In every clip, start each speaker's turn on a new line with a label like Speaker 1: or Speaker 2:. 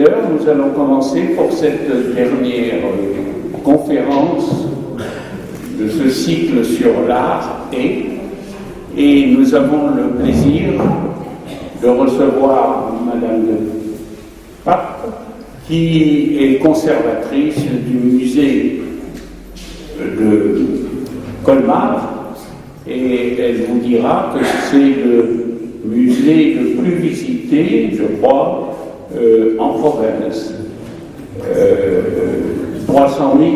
Speaker 1: quelle heure nous allons commencer pour cette dernière conférence de ce cycle sur l'art et nous avons le plaisir de recevoir Madame de Pape, qui est conservatrice du musée de Colmar, et elle vous dira que c'est le musée le plus visité, je crois, en province. 300 000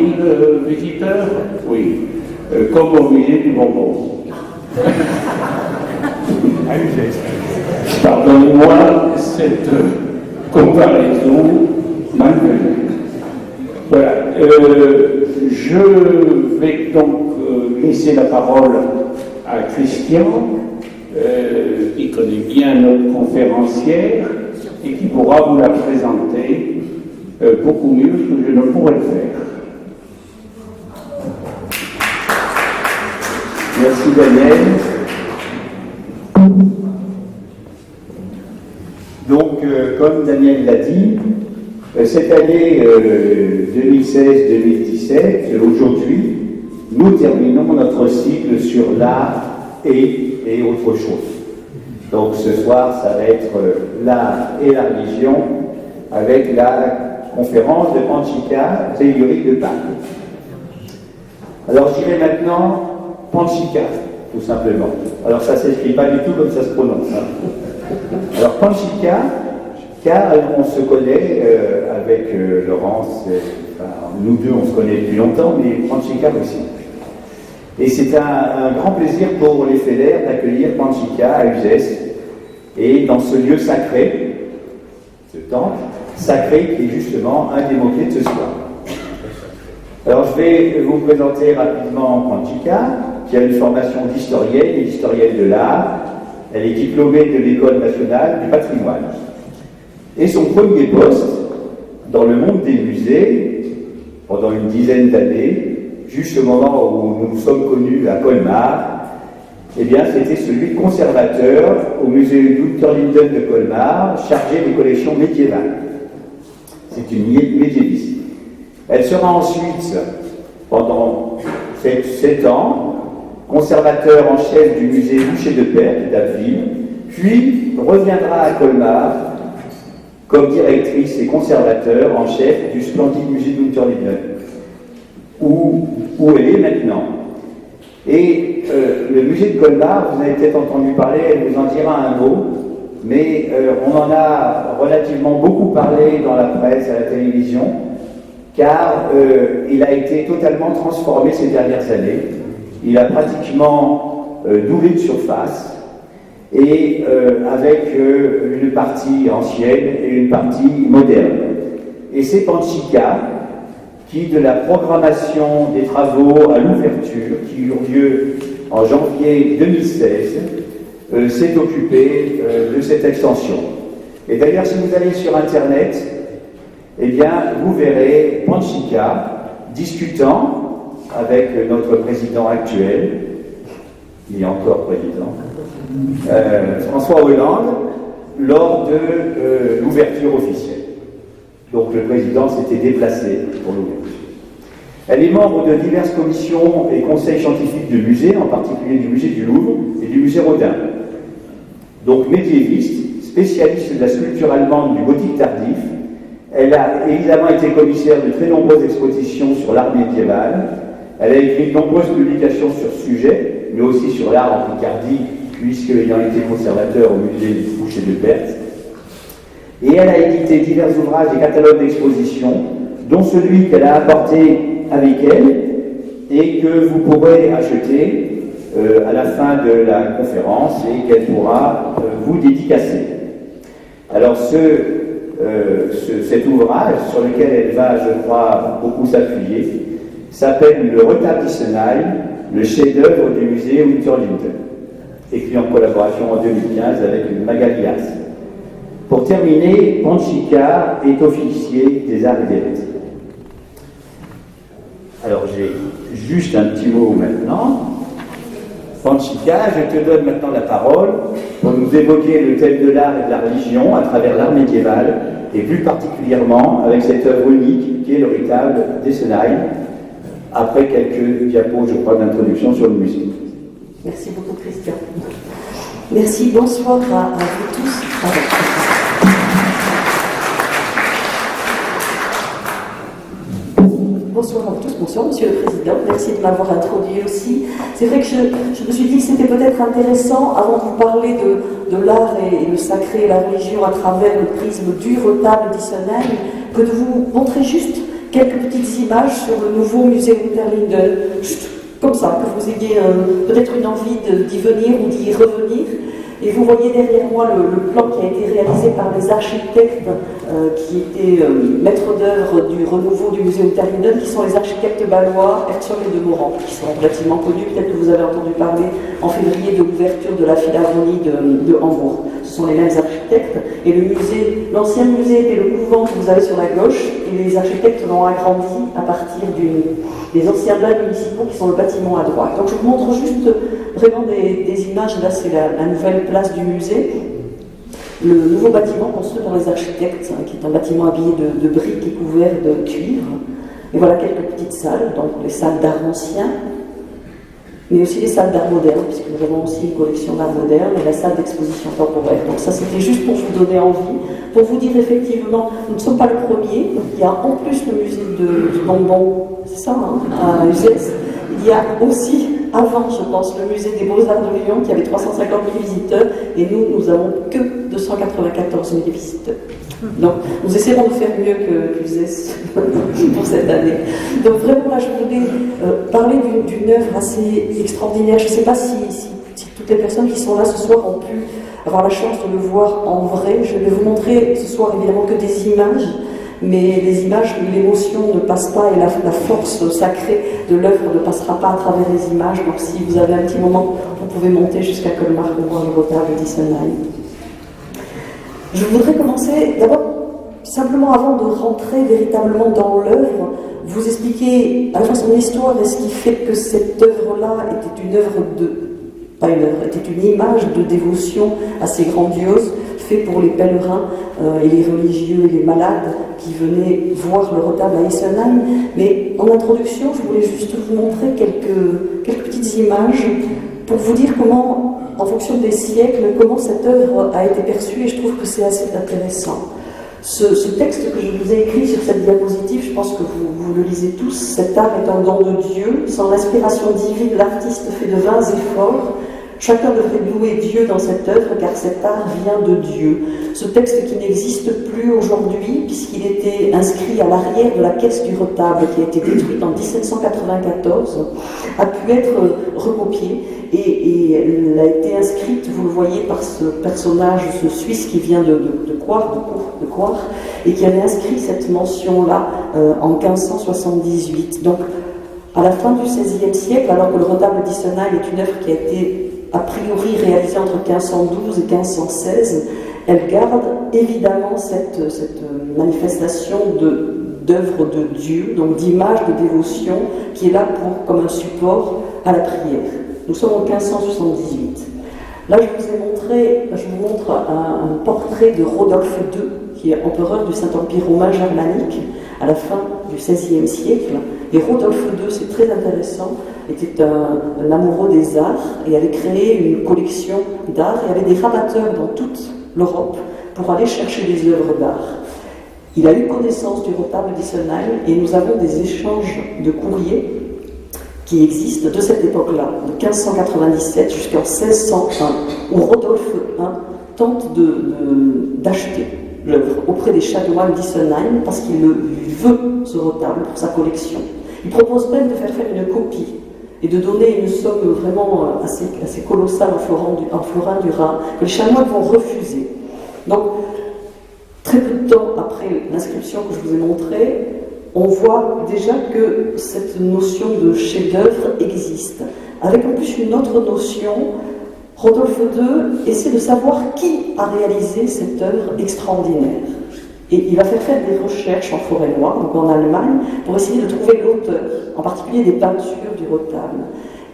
Speaker 1: visiteurs, oui, comme au musée du Bonbon. Pardonnez-moi cette comparaison malvenue. Voilà. Je vais donc laisser la parole à Christian, qui connaît bien notre conférencière et qui pourra vous la présenter beaucoup mieux que je ne pourrais le faire. Merci Daniel.
Speaker 2: Donc, comme Daniel l'a dit, cette année 2016-2017, aujourd'hui, nous terminons notre cycle sur l'art et autre chose. Donc ce soir, ça va être l'art et la religion avec la conférence de Panchika, théorie de Pâques. Alors je dirais maintenant Panchika, tout simplement. Alors ça ne s'écrit pas du tout comme ça se prononce. Alors Panchika, car on se connaît avec Laurence, nous deux on se connaît depuis longtemps, mais Panchika aussi. Et c'est un grand plaisir pour les fédères d'accueillir Panchika à Uzès, et dans ce lieu sacré, ce temple sacré qui est justement un des mots-clés de ce soir. Alors je vais vous présenter rapidement Panchika, qui a une formation d'historienne et d'historienne de l'art. Elle est diplômée de l'École nationale du patrimoine. Et son premier poste dans le monde des musées, pendant une dizaine d'années, juste au moment où nous nous sommes connus à Colmar, eh bien, c'était celui de conservateur au musée Unterlinden de Colmar, chargé des collections médiévales. C'est une médiéviste. Elle sera ensuite, pendant 7 ans, conservateur en chef du musée Boucher de Perthes d'Abbeville, puis reviendra à Colmar comme directrice et conservateur en chef du splendide musée d'Unterlinden, où elle est maintenant. Et le musée de Colmar, vous avez peut-être entendu parler, elle vous en dira un mot, mais on en a relativement beaucoup parlé dans la presse, à la télévision, car il a été totalement transformé ces dernières années. Il a pratiquement doublé de surface, et avec une partie ancienne et une partie moderne. Et c'est Panchika qui, de la programmation des travaux à l'ouverture, qui eurent lieu en janvier 2016, s'est occupé de cette extension. Et d'ailleurs, si vous allez sur Internet, eh bien, vous verrez Panchika discutant avec notre président actuel, il est encore président, François Hollande, lors de l'ouverture officielle. Donc le président s'était déplacé pour l'ouverture. Elle est membre de diverses commissions et conseils scientifiques de musées, en particulier du musée du Louvre et du musée Rodin. Donc médiéviste, spécialiste de la sculpture allemande du gothique tardif, elle a évidemment été commissaire de très nombreuses expositions sur l'art médiéval. Elle a écrit de nombreuses publications sur ce sujet, mais aussi sur l'art en Picardie, puisque ayant été conservateur au musée du Boucher de Perthes. Et elle a édité divers ouvrages et catalogues d'exposition, dont celui qu'elle a apporté avec elle et que vous pourrez acheter à la fin de la conférence et qu'elle pourra vous dédicacer. Alors cet ouvrage, sur lequel elle va, je crois, beaucoup s'appuyer, s'appelle Le retable d'Isenheim, le chef-d'œuvre du musée Unterlinden, écrit en collaboration en 2015 avec Magali Haas. Pour terminer, Panchika est officier des arts et des lettres. Alors j'ai juste un petit mot maintenant. Panchika, je te donne maintenant la parole pour nous évoquer le thème de l'art et de la religion à travers l'art médiéval et plus particulièrement avec cette œuvre unique qui est le retable d'Essenheim, après quelques diapos, je crois, d'introduction sur le musée.
Speaker 3: Merci beaucoup, Christian. Merci, bonsoir à vous tous. Bonsoir à vous tous, bonsoir Monsieur le Président, merci de m'avoir introduit aussi. C'est vrai que je me suis dit que c'était peut-être intéressant, avant de vous parler de l'art et le sacré et la religion à travers le prisme du retable d'Essenheim, que de vous montrer juste quelques petites images sur le nouveau musée Unterlinden, juste comme ça, que vous ayez peut-être une envie d'y venir ou d'y revenir. Et vous voyez derrière moi le plan qui a été réalisé par les architectes qui étaient maîtres d'œuvre du renouveau du musée Unterlinden, qui sont les architectes bâlois Herzog et de Morand, qui sont relativement connus, peut-être que vous avez entendu parler en février de l'ouverture de la Philharmonie de Hambourg. Ce sont les mêmes architectes, et le musée, l'ancien musée était le couvent que vous avez sur la gauche, et les architectes l'ont agrandi à partir des anciens bals municipaux qui sont le bâtiment à droite. Donc je vous montre juste vraiment des images. Là c'est la nouvelle place du musée, le nouveau bâtiment construit par les architectes, qui est un bâtiment habillé de briques et couvert de cuivre. Et voilà quelques petites salles, donc les salles d'art ancien, mais aussi les salles d'art moderne, puisque nous avons aussi une collection d'art moderne et la salle d'exposition temporaire. Donc ça, c'était juste pour vous donner envie, pour vous dire effectivement, nous ne sommes pas le premier. Donc, il y a en plus le musée du bonbon, c'est ça, à Uzès. Il y a aussi, avant, je pense, le musée des Beaux-Arts de Lyon, qui avait 350 000 visiteurs, et nous n'avons que 294 000 visiteurs. Donc, nous essaierons de faire mieux que Uzès pour cette année. Donc, vraiment, là, je voulais parler d'une œuvre assez extraordinaire. Je ne sais pas si toutes les personnes qui sont là ce soir ont pu avoir la chance de le voir en vrai. Je vais vous montrer ce soir, évidemment, que des images, mais les images, l'émotion ne passe pas et la force sacrée de l'œuvre ne passera pas à travers les images. Donc, si vous avez un petit moment, vous pouvez monter jusqu'à Colmar pour voir le retable d'Essenheim. Je voudrais commencer d'abord, simplement avant de rentrer véritablement dans l'œuvre, vous expliquer à la fois son histoire et ce qui fait que cette œuvre-là était une œuvre était une image de dévotion assez grandiose, faite pour les pèlerins et les religieux et les malades qui venaient voir le retable à Essenheim. Mais en introduction, je voulais juste vous montrer quelques petites images pour vous dire comment, en fonction des siècles, comment cette œuvre a été perçue, et je trouve que c'est assez intéressant. Ce texte que je vous ai écrit sur cette diapositive, je pense que vous le lisez tous. Cet art est un don de Dieu. Sans l'inspiration divine, l'artiste fait de vains efforts. Chacun devrait louer Dieu dans cette œuvre, car cet art vient de Dieu. Ce texte qui n'existe plus aujourd'hui, puisqu'il était inscrit à l'arrière de la caisse du retable, qui a été détruite en 1794, a pu être recopié, et elle a été inscrite, vous le voyez, par ce personnage, ce Suisse qui vient de Coire, et qui avait inscrit cette mention-là en 1578. Donc, à la fin du XVIe siècle, alors que le retable d'Essenheim est une œuvre qui a été a priori réalisée entre 1512 et 1516, elle garde évidemment cette manifestation d'œuvre de Dieu, donc d'image de dévotion, qui est là comme un support à la prière. Nous sommes en 1578. Là, je vous montre un portrait de Rodolphe II, qui est empereur du Saint-Empire romain germanique à la fin du XVIe siècle. Et Rodolphe II, c'est très intéressant, était un amoureux des arts et avait créé une collection d'art et avait des rabatteurs dans toute l'Europe pour aller chercher des œuvres d'art. Il a eu connaissance du retable d'Essenheim et nous avons des échanges de courriers qui existent de cette époque-là, de 1597 jusqu'en 1601, où Rodolphe I tente d'acheter l'œuvre auprès des chanoines d'Essenheim parce qu'il veut ce retable pour sa collection. Il propose même de faire une copie et de donner une somme vraiment assez colossale en florin du Rhin, que les chanoines vont refuser. Donc, très peu de temps après l'inscription que je vous ai montrée, on voit déjà que cette notion de chef-d'œuvre existe. Avec en plus une autre notion, Rodolphe II essaie de savoir qui a réalisé cette œuvre extraordinaire. Et il va faire des recherches en Forêt-Noire, donc en Allemagne, pour essayer de trouver l'auteur, en particulier des peintures du retable.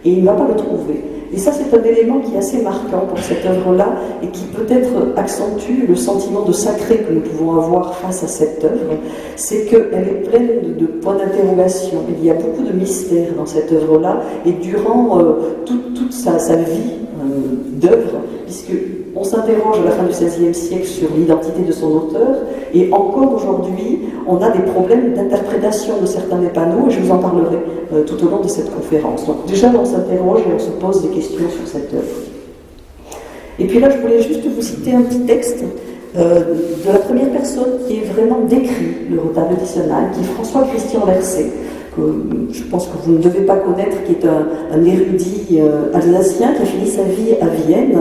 Speaker 3: et il ne va pas le trouver. Et ça, c'est un élément qui est assez marquant pour cette œuvre-là et qui peut-être accentue le sentiment de sacré que nous pouvons avoir face à cette œuvre. C'est qu'elle est pleine de points d'interrogation. Il y a beaucoup de mystères dans cette œuvre-là et durant toute sa vie d'œuvre, puisque on s'interroge à la fin du XVIe siècle sur l'identité de son auteur, et encore aujourd'hui, on a des problèmes d'interprétation de certains des panneaux, et je vous en parlerai tout au long de cette conférence. Donc déjà, on s'interroge et on se pose des questions sur cette œuvre. Et puis là, je voulais juste vous citer un petit texte de la première personne qui est vraiment décrit le retable d'Isenheim, qui est François-Christian Lercé, que je pense que vous ne devez pas connaître, qui est un érudit alsacien qui a fini sa vie à Vienne,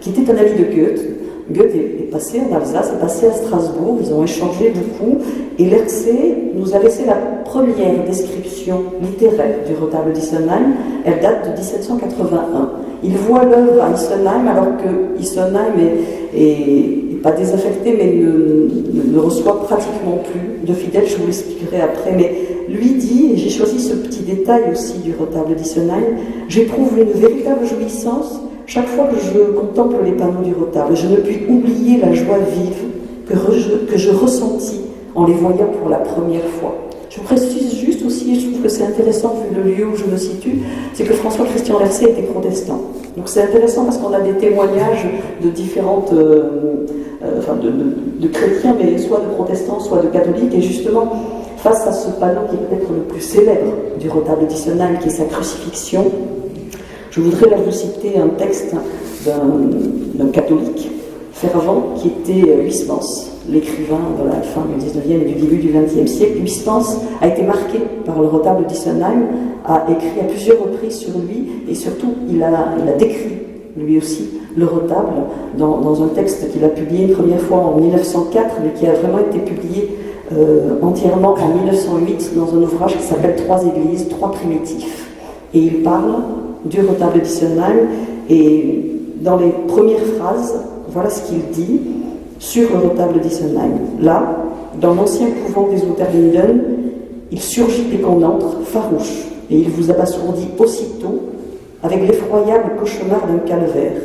Speaker 3: qui était un ami de Goethe. Goethe est passé en Alsace, est passé à Strasbourg, ils ont échangé beaucoup, et Lercé nous a laissé la première description littéraire du retable d'Isenheim. Elle date de 1781. Il voit l'œuvre à Isenheim alors que Isenheim est pas désaffecté, mais ne reçoit pratiquement plus de fidèles, je vous l'expliquerai après. Mais lui dit, et j'ai choisi ce petit détail aussi du retable d'Isenheim, j'éprouve une véritable jouissance chaque fois que je contemple les panneaux du retable. Je ne puis oublier la joie vive que je ressentis en les voyant pour la première fois. Je vous précise juste aussi, et je trouve que c'est intéressant vu le lieu où je me situe, c'est que François-Christian Lercé était protestant. Donc c'est intéressant parce qu'on a des témoignages de différentes, de chrétiens, mais soit de protestants, soit de catholiques, et justement, face à ce panneau qui est peut-être le plus célèbre du retable d'Isenheim, qui est sa crucifixion, je voudrais là vous citer un texte d'un catholique fervent qui était Huysmans, l'écrivain de la fin du XIXe et du début du XXe siècle. Huysmans a été marqué par le retable d'Isenheim, a écrit à plusieurs reprises sur lui, et surtout il a décrit lui aussi le retable dans un texte qu'il a publié une première fois en 1904, mais qui a vraiment été publié entièrement en 1908 dans un ouvrage qui s'appelle « Trois églises, trois primitifs ». Et il parle du retable d'Isenheim, et dans les premières phrases, voilà ce qu'il dit sur le retable d'Isenheim. Là, dans l'ancien couvent des Unterlinden, il surgit dès qu'on entre, farouche, et il vous abasourdit aussitôt avec l'effroyable cauchemar d'un calvaire.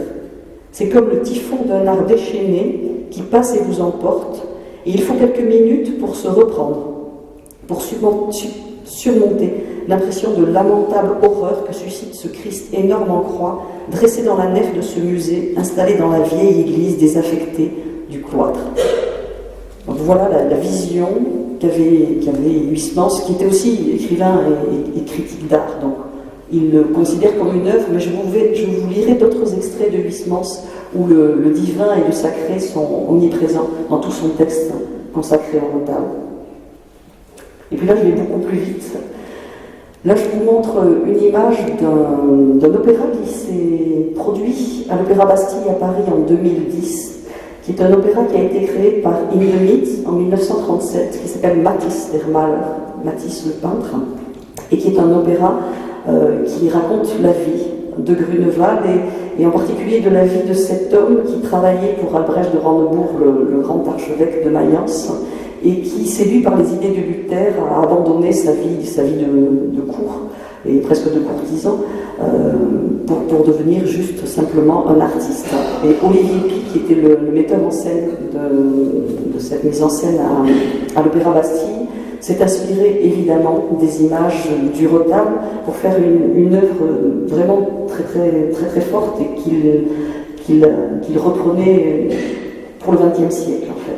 Speaker 3: C'est comme le typhon d'un art déchaîné qui passe et vous emporte, et il faut quelques minutes pour se reprendre, pour surmonter l'impression de lamentable horreur que suscite ce Christ énorme en croix, dressé dans la nef de ce musée, installé dans la vieille église désaffectée du cloître. Donc voilà la vision qu'avait Huysmans, qui était aussi écrivain et critique d'art. Donc il le considère comme une œuvre, mais je vous lirai d'autres extraits de Huysmans où le divin et le sacré sont omniprésents dans tout son texte consacré au retable. Et puis là, je vais beaucoup plus vite. Là, je vous montre une image d'un opéra qui s'est produit à l'Opéra Bastille à Paris en 2010, qui est un opéra qui a été créé par Hindemith en 1937, qui s'appelle Matisse der Maler, Matisse le peintre, et qui est un opéra qui raconte la vie de Grunewald et en particulier de la vie de cet homme qui travaillait pour Albrecht de Brandebourg, le grand archevêque de Mayence, et qui, séduit par les idées de Luther, a abandonné sa vie de cour et presque de courtisan pour devenir juste simplement un artiste. Et Olivier Py, qui était le metteur en scène de cette mise en scène à l'Opéra Bastille, s'est inspiré évidemment des images du retable pour faire une œuvre vraiment très très très très forte et qu'il reprenait pour le XXe siècle en fait.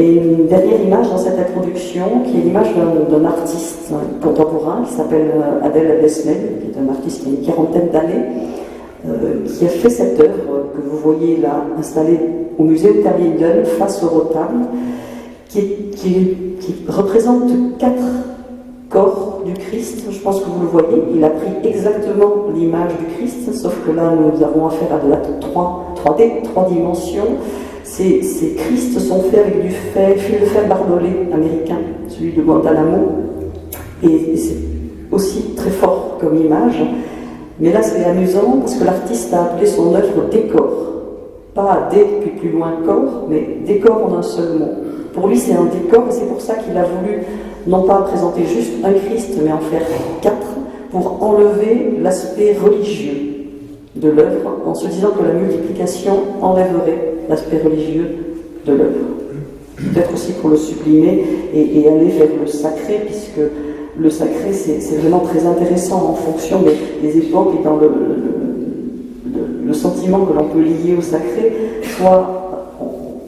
Speaker 3: Et une dernière image dans cette introduction, qui est l'image d'un artiste contemporain qui s'appelle Adèle Desmel, qui est un artiste qui a une quarantaine d'années, qui a fait cette œuvre que vous voyez là installée au musée Unterlinden face au retable, qui représente 4 corps du Christ. Je pense que vous le voyez, il a pris exactement l'image du Christ, sauf que là nous avons affaire à de la 3D, 3 dimensions. Ces Christ sont faits avec du fil de fer barbelé américain, celui de Guantanamo, et c'est aussi très fort comme image. Mais là c'est amusant parce que l'artiste a appelé son œuvre décor, pas dé puis plus loin corps, mais décor en un seul mot. Pour lui c'est un décor et c'est pour ça qu'il a voulu non pas présenter juste un Christ mais en faire 4 pour enlever l'aspect religieux de l'œuvre, en se disant que la multiplication enlèverait l'aspect religieux de l'œuvre. Peut-être aussi pour le sublimer et aller vers le sacré, puisque le sacré, c'est vraiment très intéressant en fonction des époques et dans le sentiment que l'on peut lier au sacré, soit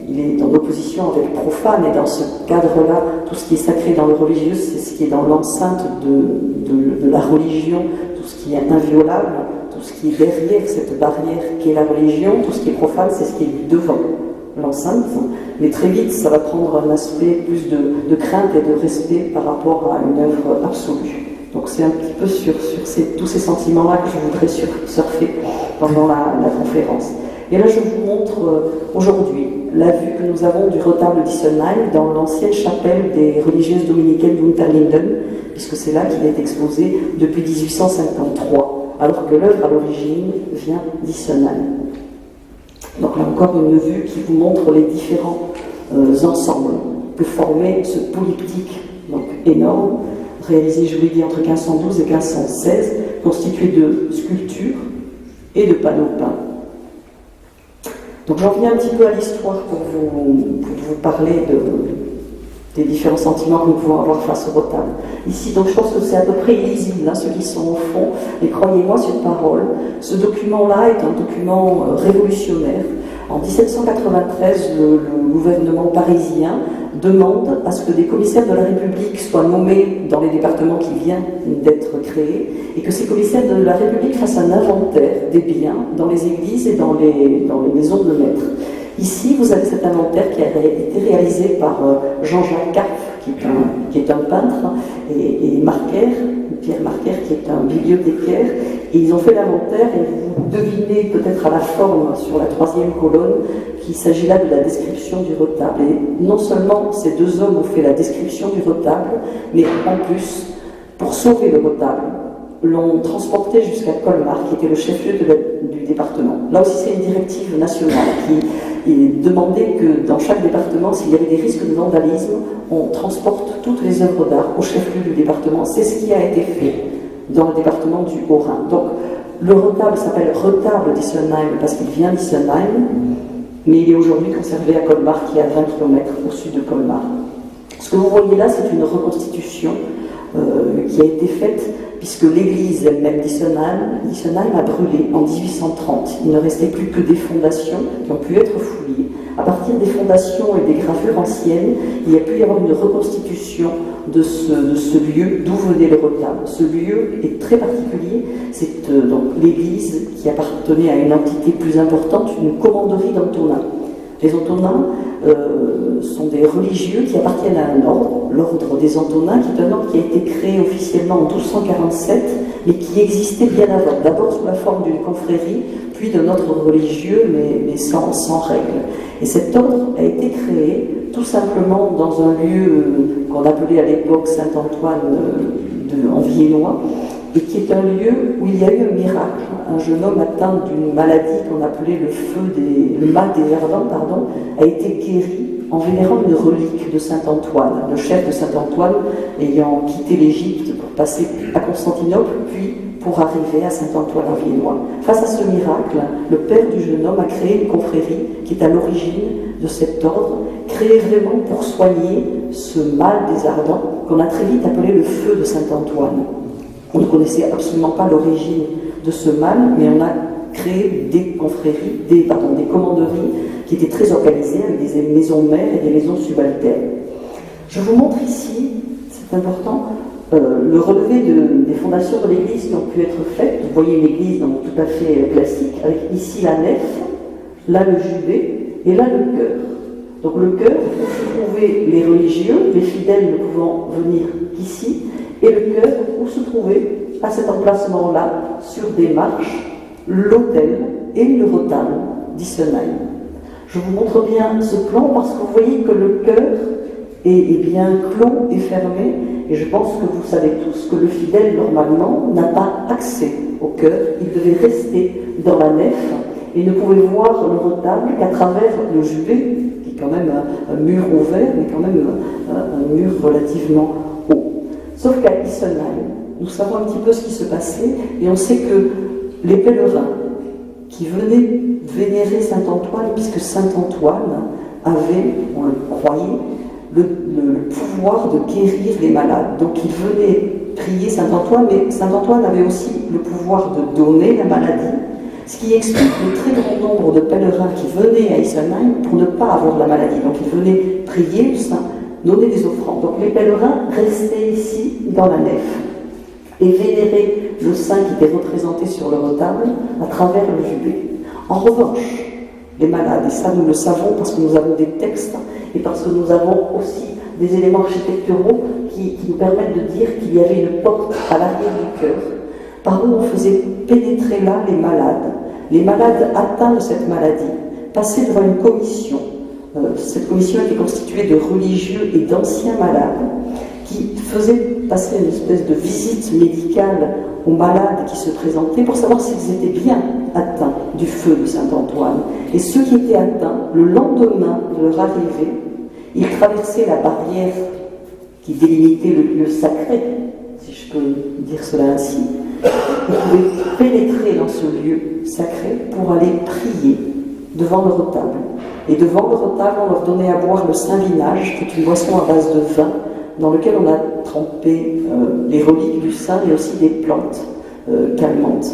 Speaker 3: il est en opposition avec le profane, et dans ce cadre-là, tout ce qui est sacré dans le religieux, c'est ce qui est dans l'enceinte de la religion, tout ce qui est inviolable, tout ce qui est derrière cette barrière qui est la religion, tout ce qui est profane, c'est ce qui est devant l'enceinte, mais très vite ça va prendre un aspect plus de crainte et de respect par rapport à une œuvre absolue. Donc c'est un petit peu sur tous ces sentiments-là que je voudrais surfer pendant la conférence. Et là je vous montre aujourd'hui la vue que nous avons du retable d'Issenheim dans l'ancienne chapelle des religieuses dominicaines d'Unterlinden, puisque c'est là qu'il est exposé depuis 1853, alors que l'œuvre à l'origine vient d'Issenheim. Donc là encore une vue qui vous montre les différents ensembles que formait ce polyptyque donc énorme, réalisé, je vous l'ai dit, entre 1512 et 1516, constitué de sculptures et de panneaux peints. Donc j'en viens un petit peu à l'histoire pour vous parler des différents sentiments que nous pouvons avoir face au retable. Ici, donc je pense que c'est à peu près illisible, ceux qui sont au fond, et croyez-moi sur parole, ce document-là est un document révolutionnaire. En 1793, le gouvernement parisien demande à ce que des commissaires de la République soient nommés dans les départements qui viennent d'être créés, et que ces commissaires de la République fassent un inventaire des biens dans les églises et dans les maisons de maîtres. Ici, vous avez cet inventaire qui a été réalisé par Jean-Jacques Carpf, qui est un peintre, et Pierre Marquer, qui est un bibliothécaire, et ils ont fait l'inventaire, et vous devinez peut-être à la forme sur la 3e colonne qu'il s'agit là de la description du retable. Et non seulement ces deux hommes ont fait la description du retable, mais en plus, pour sauver le retable, l'ont transporté jusqu'à Colmar, qui était le chef-lieu du département. Là aussi, c'est une directive nationale qui demandait que dans chaque département, s'il y avait des risques de vandalisme, on transporte toutes les œuvres d'art au chef-lieu du département. C'est ce qui a été fait dans le département du Haut-Rhin. Donc, le retable s'appelle retable d'Issenheim parce qu'il vient d'Issenheim, mais il est aujourd'hui conservé à Colmar, qui est à 20 km au sud de Colmar. Ce que vous voyez là, c'est une reconstitution qui a été faite puisque l'église elle-même d'Issenheim a brûlé en 1830. Il ne restait plus que des fondations qui ont pu être fouillées. À partir des fondations et des gravures anciennes, il y a pu y avoir une reconstitution de ce lieu d'où venait le retable. Ce lieu est très particulier, c'est donc l'église qui appartenait à une entité plus importante, une commanderie d'Antonin. Les Antonins sont des religieux qui appartiennent à un ordre, l'ordre des Antonins, qui est un ordre qui a été créé officiellement en 1247, mais qui existait bien avant, d'abord sous la forme d'une confrérie, puis d'un ordre religieux, mais sans règles. Et cet ordre a été créé tout simplement dans un lieu qu'on appelait à l'époque Saint-Antoine en viennois, et qui est un lieu où il y a eu un miracle. Un jeune homme atteint d'une maladie qu'on appelait le mal des ardents, a été guéri en vénérant une relique de Saint-Antoine, le chef de Saint-Antoine ayant quitté l'Égypte pour passer à Constantinople, puis pour arriver à Saint-Antoine en viennois. Face à ce miracle, le père du jeune homme a créé une confrérie qui est à l'origine de cet ordre, créée vraiment pour soigner ce mal des ardents qu'on a très vite appelé le feu de Saint-Antoine. On ne connaissait absolument pas l'origine de ce mal, mais on a créé des confréries, des commanderies qui étaient très organisées avec des maisons mères et des maisons subalternes. Je vous montre ici, c'est important, le relevé des fondations de l'église qui ont pu être faites. Vous voyez une église donc, tout à fait classique, avec ici la nef, là le jubé et là le chœur. Donc le chœur, où se trouvaient les religieux, les fidèles ne pouvant venir qu'ici, et le chœur où se trouvait, à cet emplacement-là, sur des marches, l'autel et le retable d'Issenheim. Je vous montre bien ce plan parce que vous voyez que le chœur est bien clos et fermé, et je pense que vous savez tous que le fidèle, normalement, n'a pas accès au chœur, il devait rester dans la nef, et ne pouvait voir le retable qu'à travers le jubé, qui est quand même un mur ouvert, mais quand même un mur relativement haut. Sauf qu'à Issenheim, nous savons un petit peu ce qui se passait, et on sait que les pèlerins qui venaient vénérer Saint-Antoine, puisque Saint-Antoine avait, on le croyait, le pouvoir de guérir les malades. Donc ils venaient prier Saint-Antoine, mais Saint-Antoine avait aussi le pouvoir de donner la maladie, ce qui explique le très grand nombre de pèlerins qui venaient à Isenheim pour ne pas avoir la maladie. Donc ils venaient prier le saint, donner des offrandes. Donc les pèlerins restaient ici, dans la nef, et vénéraient le saint qui était représenté sur le retable à travers le jubé. En revanche, les malades, et ça nous le savons parce que nous avons des textes et parce que nous avons aussi des éléments architecturaux qui nous permettent de dire qu'il y avait une porte à l'arrière du cœur par où on faisait pénétrer là les malades. Les malades atteints de cette maladie passaient devant une commission. Cette commission était constituée de religieux et d'anciens malades qui faisaient passer une espèce de visite médicale aux malades qui se présentaient pour savoir s'ils étaient bien atteints du feu de Saint-Antoine. Et ceux qui étaient atteints, le lendemain de leur arrivée, ils traversaient la barrière qui délimitait le lieu sacré, si je peux dire cela ainsi. Ils pouvaient pénétrer dans ce lieu sacré pour aller prier devant le retable. Et devant le retable, on leur donnait à boire le saint-vinage, qui est une boisson à base de vin, dans lequel on a trempé les reliques du saint, mais aussi des plantes calmantes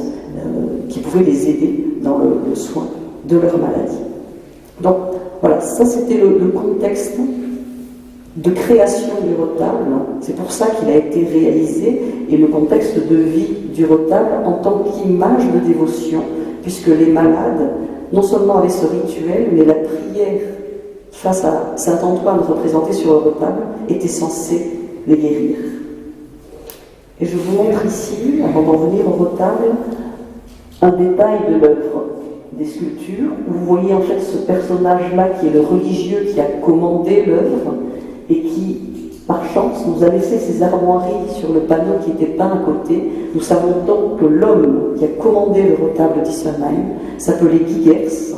Speaker 3: qui pouvaient les aider dans le soin de leur maladie. Donc voilà, ça c'était le contexte de création du retable. C'est pour ça qu'il a été réalisé, et le contexte de vie du retable en tant qu'image de dévotion, puisque les malades non seulement avaient ce rituel, mais la prière face à Saint-Antoine représenté sur le retable était censée les guérir. Et je vous montre ici, avant d'en venir au retable, un détail de l'œuvre des sculptures, où vous voyez en fait ce personnage-là qui est le religieux qui a commandé l'œuvre et qui, par chance, nous a laissé ses armoiries sur le panneau qui était peint à côté. Nous savons donc que l'homme qui a commandé le retable d'Isenheim s'appelait Guy-Gers,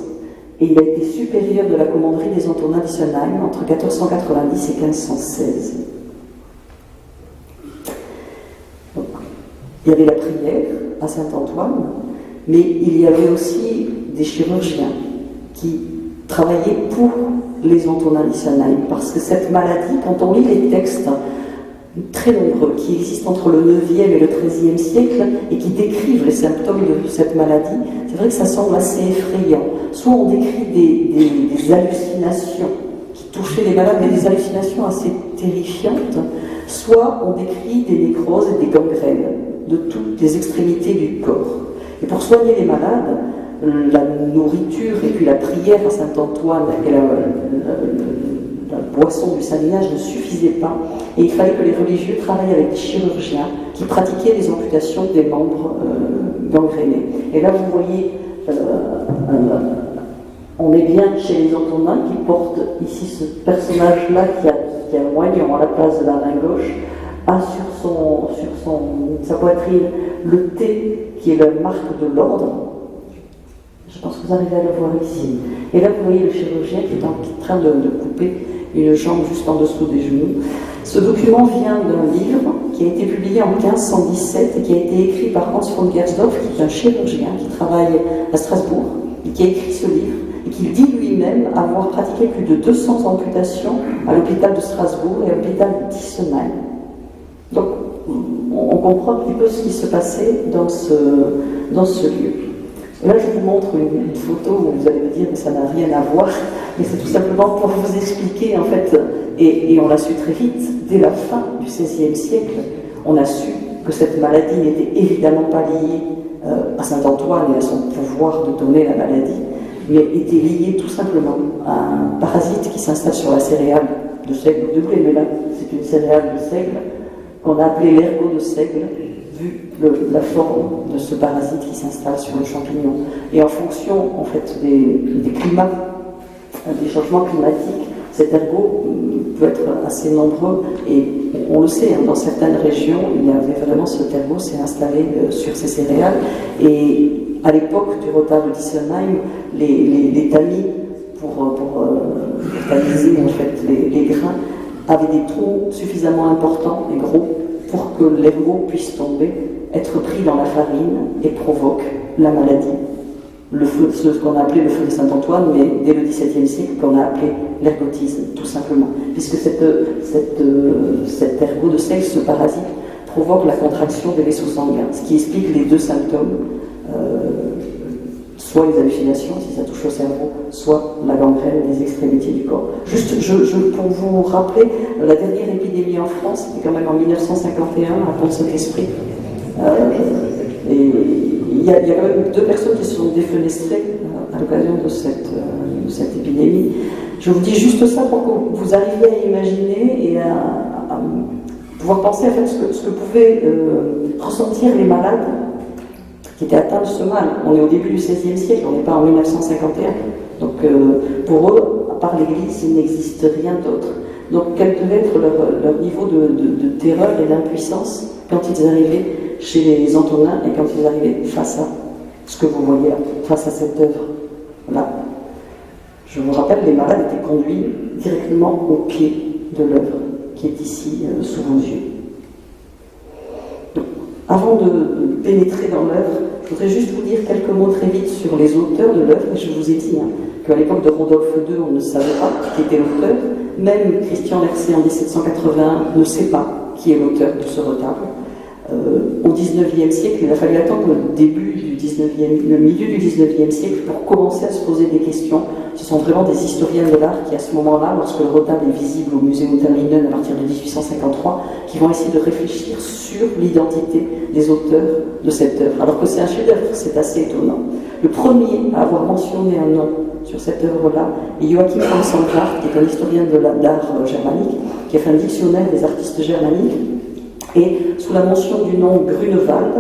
Speaker 3: et il a été supérieur de la commanderie des Antonins d'Isenheim entre 1490 et 1516. Donc, il y avait la prière à Saint-Antoine, mais il y avait aussi des chirurgiens qui travaillaient pour les Antonins d'Isenheim, parce que cette maladie, quand on lit les textes très nombreux qui existent entre le 9e et le 13e siècle et qui décrivent les symptômes de cette maladie, c'est vrai que ça semble assez effrayant. Soit on décrit des hallucinations qui touchaient les malades, mais des hallucinations assez terrifiantes, soit on décrit des nécroses et des gangrènes de toutes les extrémités du corps. Et pour soigner les malades, la nourriture et puis la prière à Saint-Antoine et la boisson du Saint-Vinage ne suffisaient pas, et il fallait que les religieux travaillent avec des chirurgiens qui pratiquaient les amputations des membres gangrénés. Et là vous voyez, on est bien chez les Antonins qui portent ici ce personnage-là qui a un moignon à la place de la main gauche, a sur sa poitrine le T qui est la marque de l'ordre. Je pense que vous arrivez à le voir ici. Et là, vous voyez le chirurgien qui est en train de couper une jambe juste en dessous des genoux. Ce document vient d'un livre qui a été publié en 1517 et qui a été écrit par Hans von Gersdorff, qui est un chirurgien qui travaille à Strasbourg, et qui a écrit ce livre, et qui dit lui-même avoir pratiqué plus de 200 amputations à l'hôpital de Strasbourg et à l'hôpital d'Isenheim. Donc, on comprend un petit peu ce qui se passait dans ce lieu. Et là, je vous montre une photo où vous allez me dire que ça n'a rien à voir, mais c'est tout simplement pour vous expliquer, en fait, et on l'a su très vite, dès la fin du XVIe siècle, on a su que cette maladie n'était évidemment pas liée à Saint-Antoine et à son pouvoir de donner la maladie, mais était liée tout simplement à un parasite qui s'installe sur la céréale de seigle de blé, mais là, c'est une céréale de seigle qu'on a appelée l'ergot de seigle, vu la forme de ce parasite qui s'installe sur le champignon. Et en fonction, en fait, des climats, des changements climatiques, cet ergot peut être assez nombreux, et on le sait, dans certaines régions, il y avait vraiment cet ergot s'est installé sur ces céréales, et à l'époque du retable d'Isenheim, les tamis, pour tamiser en fait les grains, avaient des troncs suffisamment importants et gros pour que l'ergot puisse tomber, être pris dans la farine et provoque la maladie. Le feu, ce qu'on a appelé le feu de Saint-Antoine, mais dès le XVIIe siècle, qu'on a appelé l'ergotisme, tout simplement. Puisque cet ergot de sel, ce parasite, provoque la contraction des vaisseaux sanguins, ce qui explique les deux symptômes, soit les hallucinations, si ça touche au cerveau, soit la gangrène des extrémités du corps. Juste, pour vous rappeler, la dernière épidémie en France, c'était quand même en 1951, à Pont-Saint-Esprit. Et il y a quand même 2 personnes qui se sont défenestrées à l'occasion de cette épidémie. Je vous dis juste ça pour que vous arriviez à imaginer et à pouvoir penser à fait ce que pouvaient ressentir les malades qui étaient atteints de ce mal. On est au début du XVIe siècle, on n'est pas en 1951. Donc pour eux, à part l'Église, il n'existe rien d'autre. Donc quel devait être leur niveau de terreur et d'impuissance quand ils arrivaient chez les Antonins et quand ils arrivaient face à ce que vous voyez là, face à cette œuvre. Là. Je vous rappelle, les malades étaient conduits directement au pied de l'œuvre qui est ici sous vos yeux. Donc, avant de pénétrer dans l'œuvre, je voudrais juste vous dire quelques mots très vite sur les auteurs de l'œuvre. Je vous ai dit qu'à l'époque de Rodolphe II, on ne savait pas qui était l'auteur. Même Christian Lercé en 1781 ne sait pas qui est l'auteur de ce retable. Au XIXe siècle, il a fallu attendre le milieu du XIXe siècle pour commencer à se poser des questions. Ce sont vraiment des historiens de l'art qui, à ce moment-là, lorsque le retable est visible au musée Unterlinden à partir de 1853, qui vont essayer de réfléchir sur l'identité des auteurs de cette œuvre. Alors que c'est un chef-d'œuvre, c'est assez étonnant. Le premier à avoir mentionné un nom sur cette œuvre-là est Joachim von Sandrart, qui est un historien de l'art germanique, qui a fait un dictionnaire des artistes germaniques. Et sous la mention du nom Grunewald,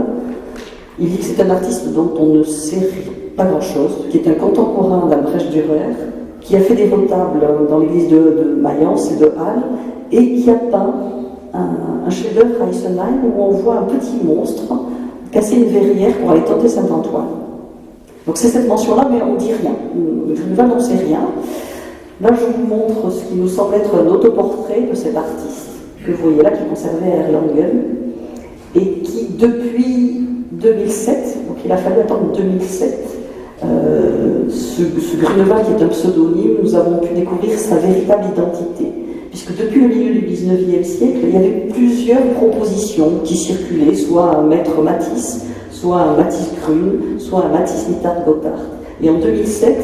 Speaker 3: il dit que c'est un artiste dont on ne sait pas grand-chose, qui est un contemporain d'Albrecht Dürer, qui a fait des retables dans l'église de Mayence et de Halle, et qui a peint un chef-d'œuvre à Isenheim où on voit un petit monstre casser une verrière pour aller tenter Saint-Antoine. Donc c'est cette mention-là, mais on ne dit rien. Grunewald n'en sait rien. Là, je vous montre ce qui nous semble être un autoportrait de cet artiste que vous voyez là, qui est conservé à Erlangen, et qui, depuis 2007, donc il a fallu attendre 2007, ce Grunewald, qui est un pseudonyme, nous avons pu découvrir sa véritable identité. Puisque depuis le milieu du XIXe siècle, il y avait plusieurs propositions qui circulaient, soit un maître Matisse, soit un Matisse Grün, soit un Matisse Nittard Gotthard. Et en 2007,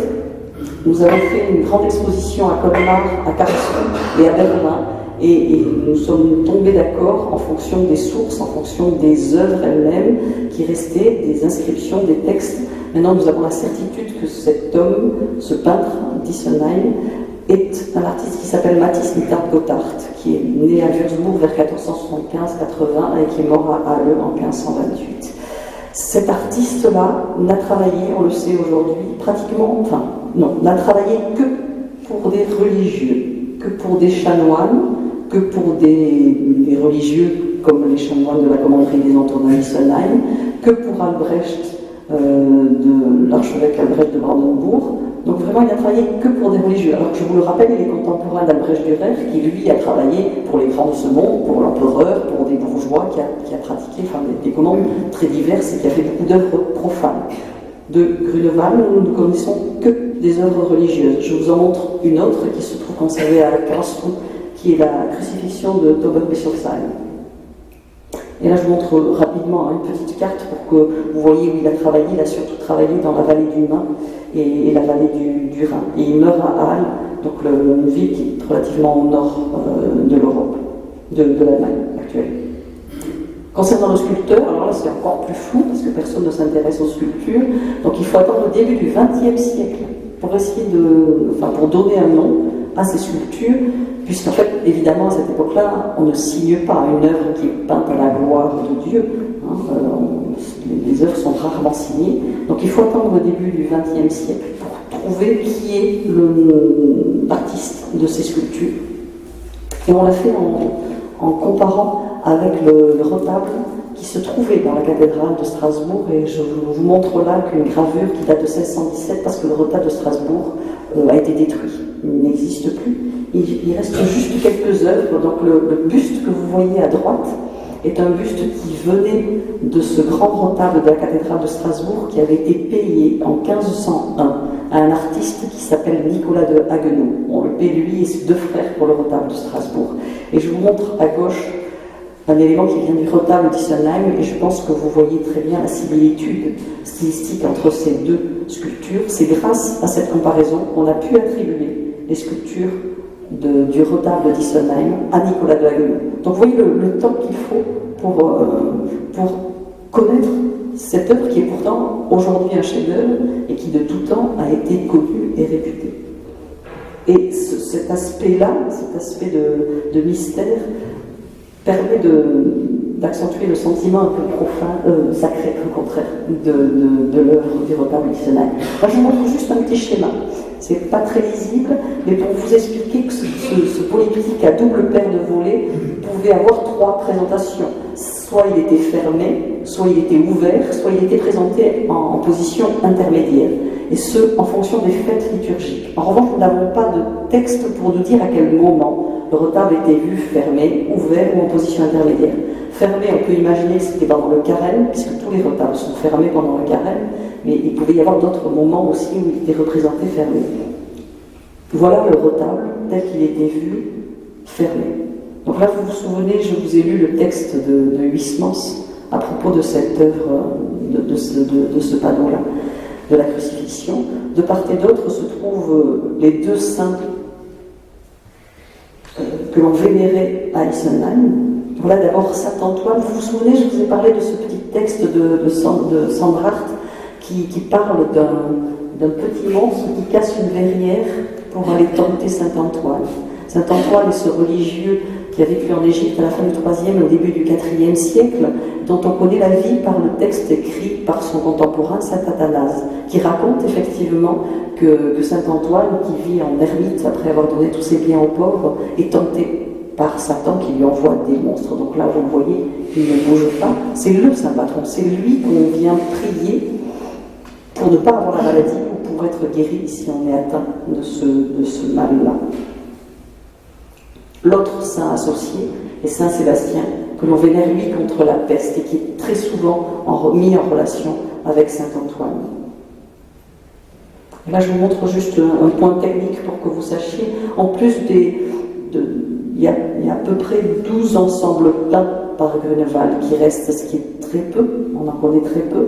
Speaker 3: nous avons fait une grande exposition à Colmar, à Karlsruhe et à Berlin, et nous sommes tombés d'accord en fonction des sources, en fonction des œuvres elles-mêmes qui restaient, des inscriptions, des textes. Maintenant, nous avons la certitude que cet homme, ce peintre d'Isenheim, est un artiste qui s'appelle Matisse Nittard Gotthard, qui est né à Würzburg vers 1475-80 et qui est mort à Halle en 1528. Cet artiste-là n'a travaillé, on le sait aujourd'hui, n'a travaillé que pour des religieux, que pour des chanoines, que pour des religieux comme les chanoines de la commanderie des Antonins d'Isenheim, que pour Albrecht, de l'archevêque Albrecht de Brandenbourg. Donc vraiment, il n'a travaillé que pour des religieux. Alors que je vous le rappelle, il est contemporain d'Albrecht Dürer, qui lui a travaillé pour les grands de ce monde, pour l'empereur, pour des bourgeois, qui a pratiqué des commandes très diverses et qui a fait beaucoup d'œuvres profanes. De Grunewald, nous ne connaissons que des œuvres religieuses. Je vous en montre une autre qui se trouve conservée à Karlsruhe, qui est la crucifixion de Tauberbischofsheim. Et là, je vous montre rapidement une petite carte pour que vous voyez où il a travaillé. Il a surtout travaillé dans la vallée du Main et la vallée du Rhin. Et il meurt à Halle, donc une ville qui est relativement au nord de l'Europe, de l'Allemagne actuelle. Concernant le sculpteur, alors là c'est encore plus flou parce que personne ne s'intéresse aux sculptures, donc il faut attendre le début du XXe siècle pour essayer pour donner un nom à ces sculptures, puisqu'en fait, évidemment, à cette époque-là, on ne signe pas une œuvre qui est peinte à la gloire de Dieu. Les œuvres sont rarement signées, donc il faut attendre le début du XXe siècle pour trouver qui est l'artiste de ces sculptures. Et on l'a fait en comparant avec le retable qui se trouvait dans la cathédrale de Strasbourg, et je vous montre là qu'une gravure qui date de 1617 parce que le retable de Strasbourg a été détruit, il n'existe plus. Il reste juste quelques œuvres, donc le buste que vous voyez à droite est un buste qui venait de ce grand retable de la cathédrale de Strasbourg qui avait été payé en 1501 à un artiste qui s'appelle Nicolas de Haguenau. On le paie lui et ses deux frères pour le retable de Strasbourg. Et je vous montre à gauche un élément qui vient du retable d'Issenheim, et je pense que vous voyez très bien la similitude stylistique entre ces deux sculptures. C'est grâce à cette comparaison qu'on a pu attribuer les sculptures du retable d'Issenheim à Nicolas de Haguenau. Donc vous voyez le temps qu'il faut pour connaître cette œuvre qui est pourtant aujourd'hui un chef-d'œuvre et qui de tout temps a été connue et réputée. Et cet aspect-là, cet aspect de mystère, permet d'accentuer le sentiment un peu profane, sacré au contraire, de l'œuvre du retable d'Issenheim. Moi je vous montre juste un petit schéma. C'est pas très lisible, mais pour vous expliquer que ce polyptyque à double paire de volets pouvait avoir trois présentations. Soit il était fermé, soit il était ouvert, soit il était présenté en position intermédiaire. Et ce, en fonction des fêtes liturgiques. En revanche, nous n'avons pas de texte pour nous dire à quel moment le retable était vu fermé, ouvert ou en position intermédiaire. Fermé, on peut imaginer que c'était pendant le carême, puisque tous les retables sont fermés pendant le carême, mais il pouvait y avoir d'autres moments aussi où il était représenté fermé. Voilà le retable tel qu'il était vu fermé. Donc là, vous vous souvenez, je vous ai lu le texte de Huysmans à propos de cette œuvre, de ce panneau-là, de la crucifixion. De part et d'autre se trouvent les deux saints que l'on vénérait à Issenheim. Voilà d'abord Saint Antoine. Vous vous souvenez, je vous ai parlé de ce petit texte de Sandrart qui parle d'un petit monstre qui casse une verrière pour aller tenter Saint Antoine. Saint Antoine est ce religieux qui a vécu en Égypte à la fin du IIIe et au début du IVe siècle, dont on connaît la vie par le texte écrit par son contemporain Saint Athanase, qui raconte effectivement que Saint Antoine, qui vit en ermite après avoir donné tous ses biens aux pauvres, est tenté par Satan qui lui envoie des monstres. Donc là, vous le voyez, il ne bouge pas. C'est le Saint Patron, c'est lui qu'on vient prier pour ne pas avoir la maladie ou pour être guéri si on est atteint de ce mal-là. L'autre saint associé est Saint Sébastien, que l'on vénère lui contre la peste et qui est très souvent mis en relation avec Saint Antoine. Là, je vous montre juste un point technique pour que vous sachiez. En plus il y a à peu près 12 ensembles peints par Grunewald qui restent, ce qui est très peu, on en connaît très peu.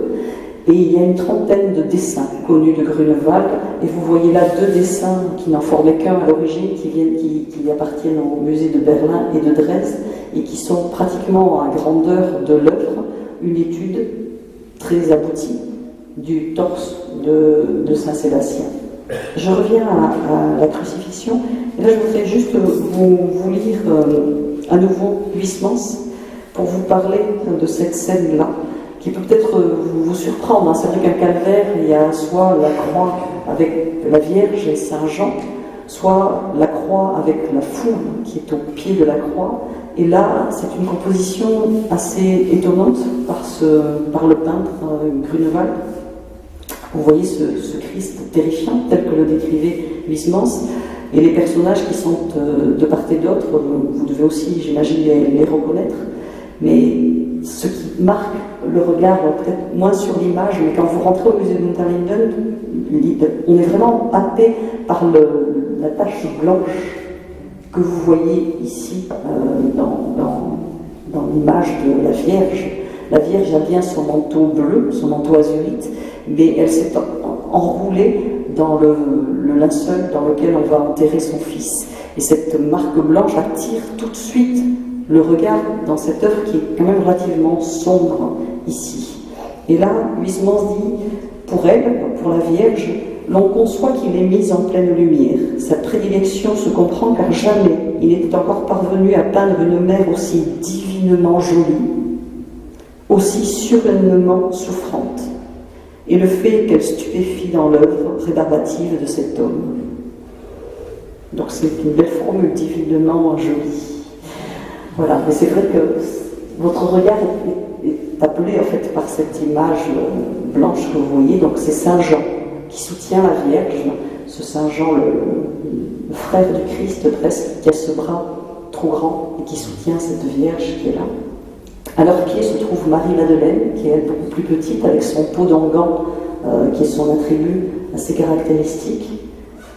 Speaker 3: Et il y a une trentaine de dessins connus de Grunewald, et vous voyez là deux dessins qui n'en formaient qu'un à l'origine, qui appartiennent au musée de Berlin et de Dresde, et qui sont pratiquement à grandeur de l'œuvre, une étude très aboutie du torse de Saint-Sébastien. Je reviens à la crucifixion, et là je voudrais juste vous lire à nouveau Huysmans pour vous parler de cette scène-là, qui peut peut-être vous surprendre. C'est vrai qu'un calvaire, il y a soit la croix avec la Vierge et Saint Jean, soit la croix avec la foule qui est au pied de la croix. Et là, c'est une composition assez étonnante par le peintre Grunewald. Vous voyez ce Christ terrifiant, tel que le décrivait Huysmans, et les personnages qui sont de part et d'autre, vous devez aussi, j'imagine, les reconnaître, mais ce qui marque le regard, peut-être moins sur l'image, mais quand vous rentrez au musée de Unterlinden, on est vraiment happé par la tache blanche que vous voyez ici dans l'image de la Vierge. La Vierge a bien son manteau bleu, son manteau azurite, mais elle s'est enroulée dans le linceul dans lequel on va enterrer son fils. Et cette marque blanche attire tout de suite le regard dans cette œuvre qui est quand même relativement sombre ici. Et là, Huysmans dit, pour elle, pour la Vierge, l'on conçoit qu'il est mis en pleine lumière. Sa prédilection se comprend car jamais il n'était encore parvenu à peindre une mère aussi divinement jolie, aussi surainement souffrante. Et le fait qu'elle stupéfie dans l'œuvre rébarbative de cet homme. Donc c'est une belle formule, divinement jolie. Voilà, mais c'est vrai que votre regard est appelé en fait par cette image blanche que vous voyez. Donc c'est Saint Jean qui soutient la Vierge, ce Saint Jean, le frère du Christ presque, qui a ce bras trop grand et qui soutient cette Vierge qui est là. À leurs pieds se trouve Marie-Madeleine, qui est beaucoup plus petite, avec son pot d'angan, qui est son attribut assez caractéristique.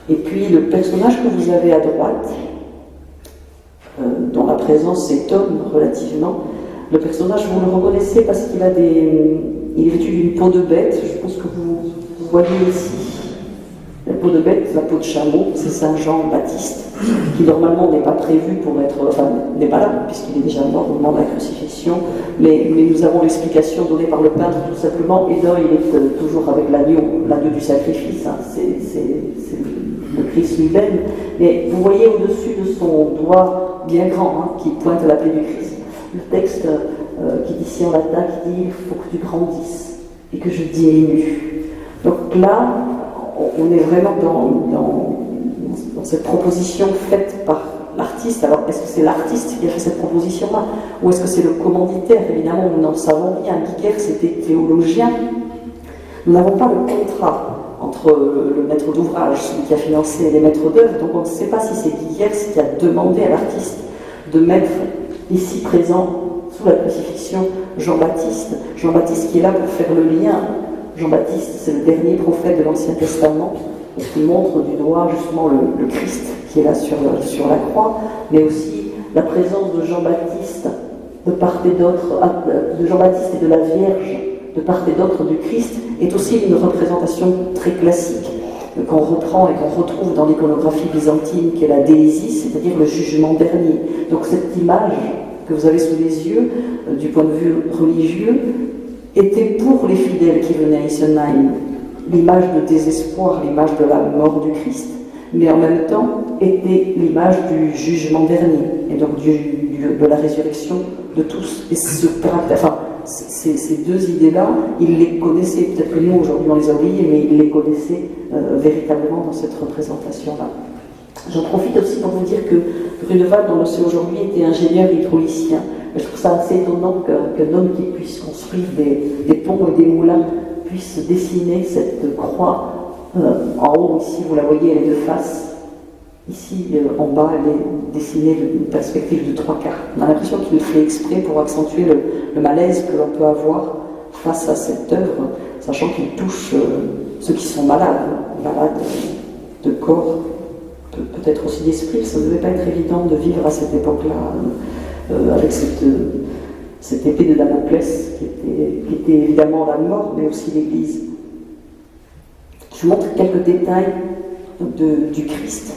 Speaker 3: Et puis le personnage que vous avez à droite, dont la présence s'étonne relativement, le personnage, vous le reconnaissez parce qu'il il est vêtu d'une peau de bête. Je pense que vous voyez ici la peau de bête, la peau de chameau, c'est Saint Jean-Baptiste, qui normalement n'est pas prévu pour être, enfin n'est pas là, puisqu'il est déjà mort au moment de la crucifixion, mais nous avons l'explication donnée par le peintre tout simplement, et là il est toujours avec l'agneau du sacrifice, hein. C'est le Christ lui-même, mais vous voyez au-dessus de son doigt bien grand, hein, qui pointe la plaie du Christ, le texte qui dit ici en latin, qui dit « il faut que tu grandisses et que je diminue ». Donc là, on est vraiment dans cette proposition faite par l'artiste. Alors, est-ce que c'est l'artiste qui a fait cette proposition-là, ou est-ce que c'est le commanditaire? Évidemment, nous n'en savons rien. Guiguerre, c'était théologien. Nous n'avons pas le contrat entre le maître d'ouvrage, celui qui a financé, et les maîtres d'œuvre, donc on ne sait pas si c'est Guiguerre qui a demandé à l'artiste de mettre ici présent, sous la crucifixion, Jean-Baptiste. Jean-Baptiste qui est là pour faire le lien. Jean-Baptiste, c'est le dernier prophète de l'Ancien Testament, et qui montre du doigt justement le Christ qui est là sur la croix, mais aussi la présence de Jean-Baptiste de part et d'autre, de Jean-Baptiste et de la Vierge de part et d'autre du Christ, est aussi une représentation très classique qu'on reprend et qu'on retrouve dans l'iconographie byzantine, qui est la déisis, c'est-à-dire le jugement dernier. Donc cette image que vous avez sous les yeux, du point de vue religieux, était pour les fidèles qui venaient à Isenheim l'image de désespoir, l'image de la mort du Christ, mais en même temps était l'image du jugement dernier, et donc de la résurrection de tous. Et ce caractère, enfin, ces deux idées-là, ils les connaissaient, peut-être que nous aujourd'hui on les a oubliées, mais ils les connaissaient véritablement dans cette représentation-là. J'en profite aussi pour vous dire que Grunewald, on le sait aujourd'hui, était ingénieur hydraulicien. Je trouve ça assez étonnant qu'un homme qui puisse construire des ponts et des moulins puisse dessiner cette croix en haut. Ici, vous la voyez, elle est de face. Ici, en bas, elle est dessinée d'une perspective de 3 quarts. On a l'impression qu'il le fait exprès pour accentuer le malaise que l'on peut avoir face à cette œuvre, sachant qu'il touche ceux qui sont malades de corps, peut-être aussi d'esprit. Ça ne devait pas être évident de vivre à cette époque-là avec cette épée de Damoclès qui était évidemment la mort, mais aussi l'Église. Je vous montre quelques détails du Christ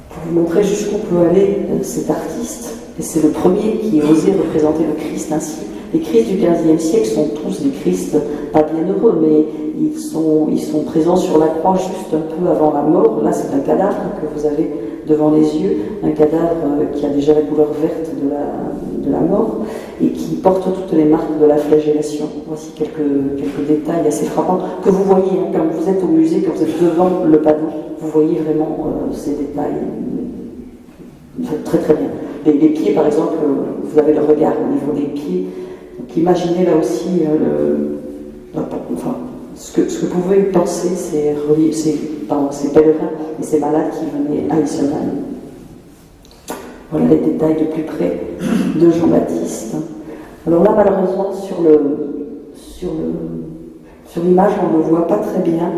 Speaker 3: pour vous montrer jusqu'où peut aller cet artiste. Et c'est le premier qui a osé représenter le Christ ainsi. Les Christs du XVe siècle sont tous des Christs pas bienheureux, mais ils sont présents sur la croix juste un peu avant la mort. Là, c'est un cadavre que vous avez devant les yeux, un cadavre qui a déjà la couleur verte de la mort et qui porte toutes les marques de la flagellation. Voici quelques détails assez frappants que vous voyez hein, quand vous êtes au musée, quand vous êtes devant le panneau, vous voyez vraiment ces détails très très bien. Les pieds, par exemple, vous avez le regard au niveau des pieds. Donc imaginez là aussi ce que pouvaient penser ces pèlerins et ces malades qui venaient à Isenheim. Voilà les détails de plus près de Jean-Baptiste. Alors là, malheureusement, sur l'image, on ne le voit pas très bien.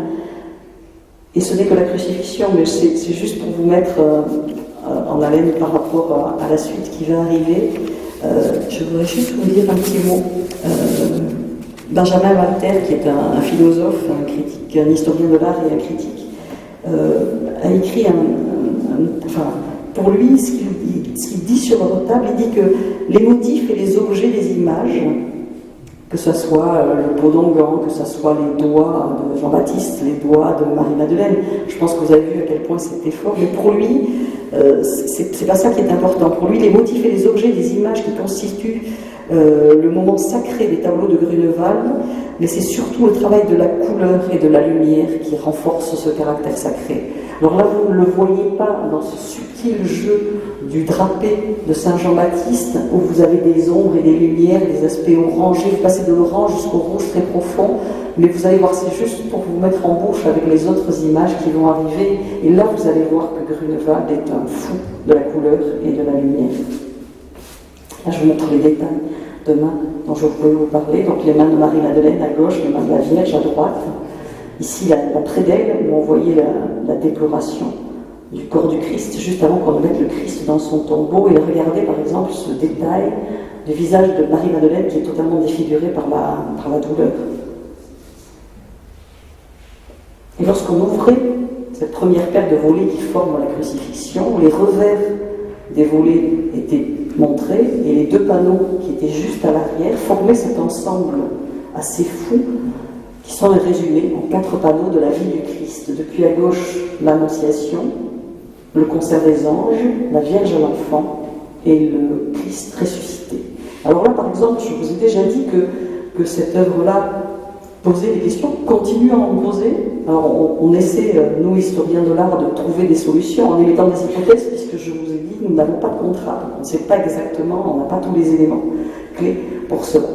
Speaker 3: Et ce n'est que la crucifixion, mais c'est juste pour vous mettre en haleine par rapport à la suite qui va arriver. Je voudrais juste vous dire un petit mot. Benjamin Walter, qui est un philosophe, un critique, un historien de l'art et un critique, a écrit pour lui, ce qu'il dit sur le retable, il dit que les motifs et les objets des images, que ce soit le pot d'onguent, que ce soit les doigts de Jean-Baptiste, les doigts de Marie-Madeleine, je pense que vous avez vu à quel point c'était fort, mais pour lui, c'est pas ça qui est important. Pour lui, les motifs et les objets des images qui constituent le moment sacré des tableaux de Grunewald, mais c'est surtout le travail de la couleur et de la lumière qui renforce ce caractère sacré. Alors là, vous ne le voyez pas dans ce subtil jeu du drapé de Saint Jean-Baptiste, où vous avez des ombres et des lumières, des aspects orangés, vous passez de l'orange jusqu'au rouge très profond, mais vous allez voir, c'est juste pour vous mettre en bouche avec les autres images qui vont arriver, et là vous allez voir que Grunewald est un fou de la couleur et de la lumière. Là je vous montre les détails. de mains dont je voulais vous parler. Donc les mains de Marie-Madeleine à gauche, les mains de la Vierge à droite. Ici, la prédelle, où on voyait la déploration du corps du Christ, juste avant qu'on mette le Christ dans son tombeau. Et regardez par exemple ce détail du visage de Marie-Madeleine qui est totalement défiguré par la douleur. Et lorsqu'on ouvrait cette première paire de volets qui forment la crucifixion, les revers des volets étaient montrés et les deux panneaux qui étaient juste à l'arrière formaient cet ensemble assez fou qui sont les résumés en 4 panneaux de la vie du Christ. Depuis à gauche, l'Annonciation, le concert des anges, la Vierge à l'enfant et le Christ ressuscité. Alors là, par exemple, je vous ai déjà dit que cette œuvre-là posait des questions, continue à en poser. Alors on essaie, nous historiens de l'art, de trouver des solutions en émettant des hypothèses, puisque je vous ai dit, nous n'avons pas de contrat. On ne sait pas exactement, on n'a pas tous les éléments clés pour cela.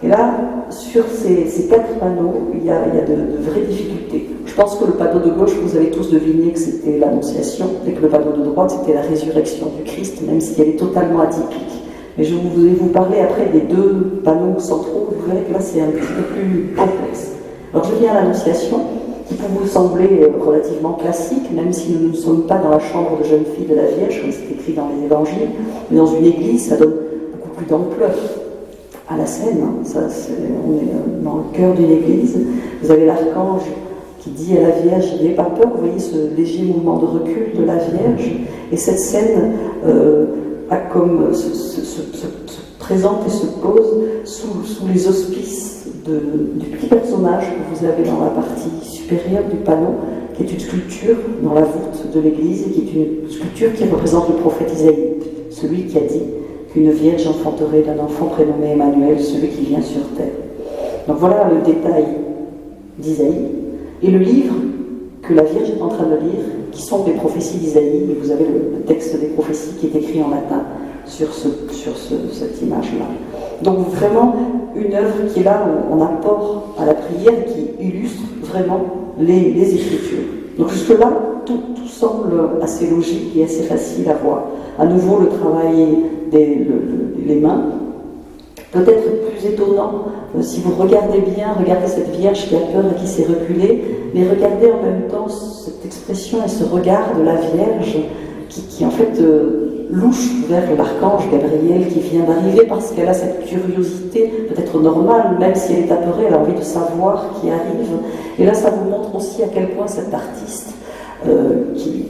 Speaker 3: Et là, sur ces 4 panneaux, il y a de vraies difficultés. Je pense que le panneau de gauche, vous avez tous deviné que c'était l'Annonciation, et que le panneau de droite, c'était la résurrection du Christ, même si elle est totalement atypique. Mais je vais vous parler après des 2 panneaux centraux, vous verrez que là c'est un petit peu plus complexe. Alors je viens à l'Annonciation, qui peut vous sembler relativement classique, même si nous ne sommes pas dans la chambre de jeune fille de la Vierge, comme c'est écrit dans les évangiles, mais dans une église, ça donne beaucoup plus d'ampleur à la scène. On est dans le cœur d'une église. Vous avez l'archange qui dit à la Vierge, n'ayez pas peur, vous voyez ce léger mouvement de recul de la Vierge, et cette scène se présente et se pose sous les auspices du petit personnage que vous avez dans la partie supérieure du panneau, qui est une sculpture dans la voûte de l'église, et qui est une sculpture qui représente le prophète Isaïe, celui qui a dit qu'une vierge enfanterait d'un enfant prénommé Emmanuel, celui qui vient sur terre. Donc voilà le détail d'Isaïe. Et le livre que la Vierge est en train de lire, qui sont les prophéties d'Isaïe, et vous avez le texte des prophéties qui est écrit en latin sur cette image-là. Donc vraiment une œuvre qui est là en apport à la prière, qui illustre vraiment les Écritures. Donc jusque-là, tout semble assez logique et assez facile à voir. À nouveau, le travail les mains. Peut-être plus étonnant, si vous regardez bien, regardez cette Vierge qui a peur et qui s'est reculée, mais regardez en même temps cette expression et ce regard de la Vierge qui en fait louche vers l'archange Gabriel qui vient d'arriver, parce qu'elle a cette curiosité peut-être normale, même si elle est apeurée, elle a envie de savoir qui arrive. Et là, ça vous montre aussi à quel point cet artiste qui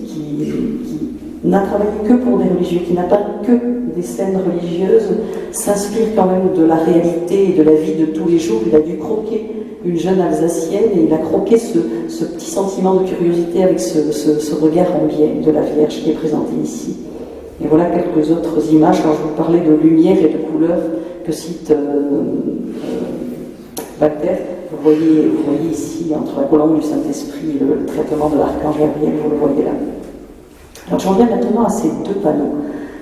Speaker 3: n'a travaillé que pour des religieux, qui n'a pas que des scènes religieuses, s'inspire quand même de la réalité et de la vie de tous les jours. Il a dû croquer une jeune Alsacienne et il a croqué ce petit sentiment de curiosité avec ce regard en biais de la Vierge qui est présentée ici. Et voilà quelques autres images. Quand je vous parlais de lumière et de couleur que cite Walter, vous voyez ici, entre la colombe du Saint-Esprit et le traitement de l'archange Gabriel, vous le voyez là. Alors j'en viens maintenant à ces 2 panneaux.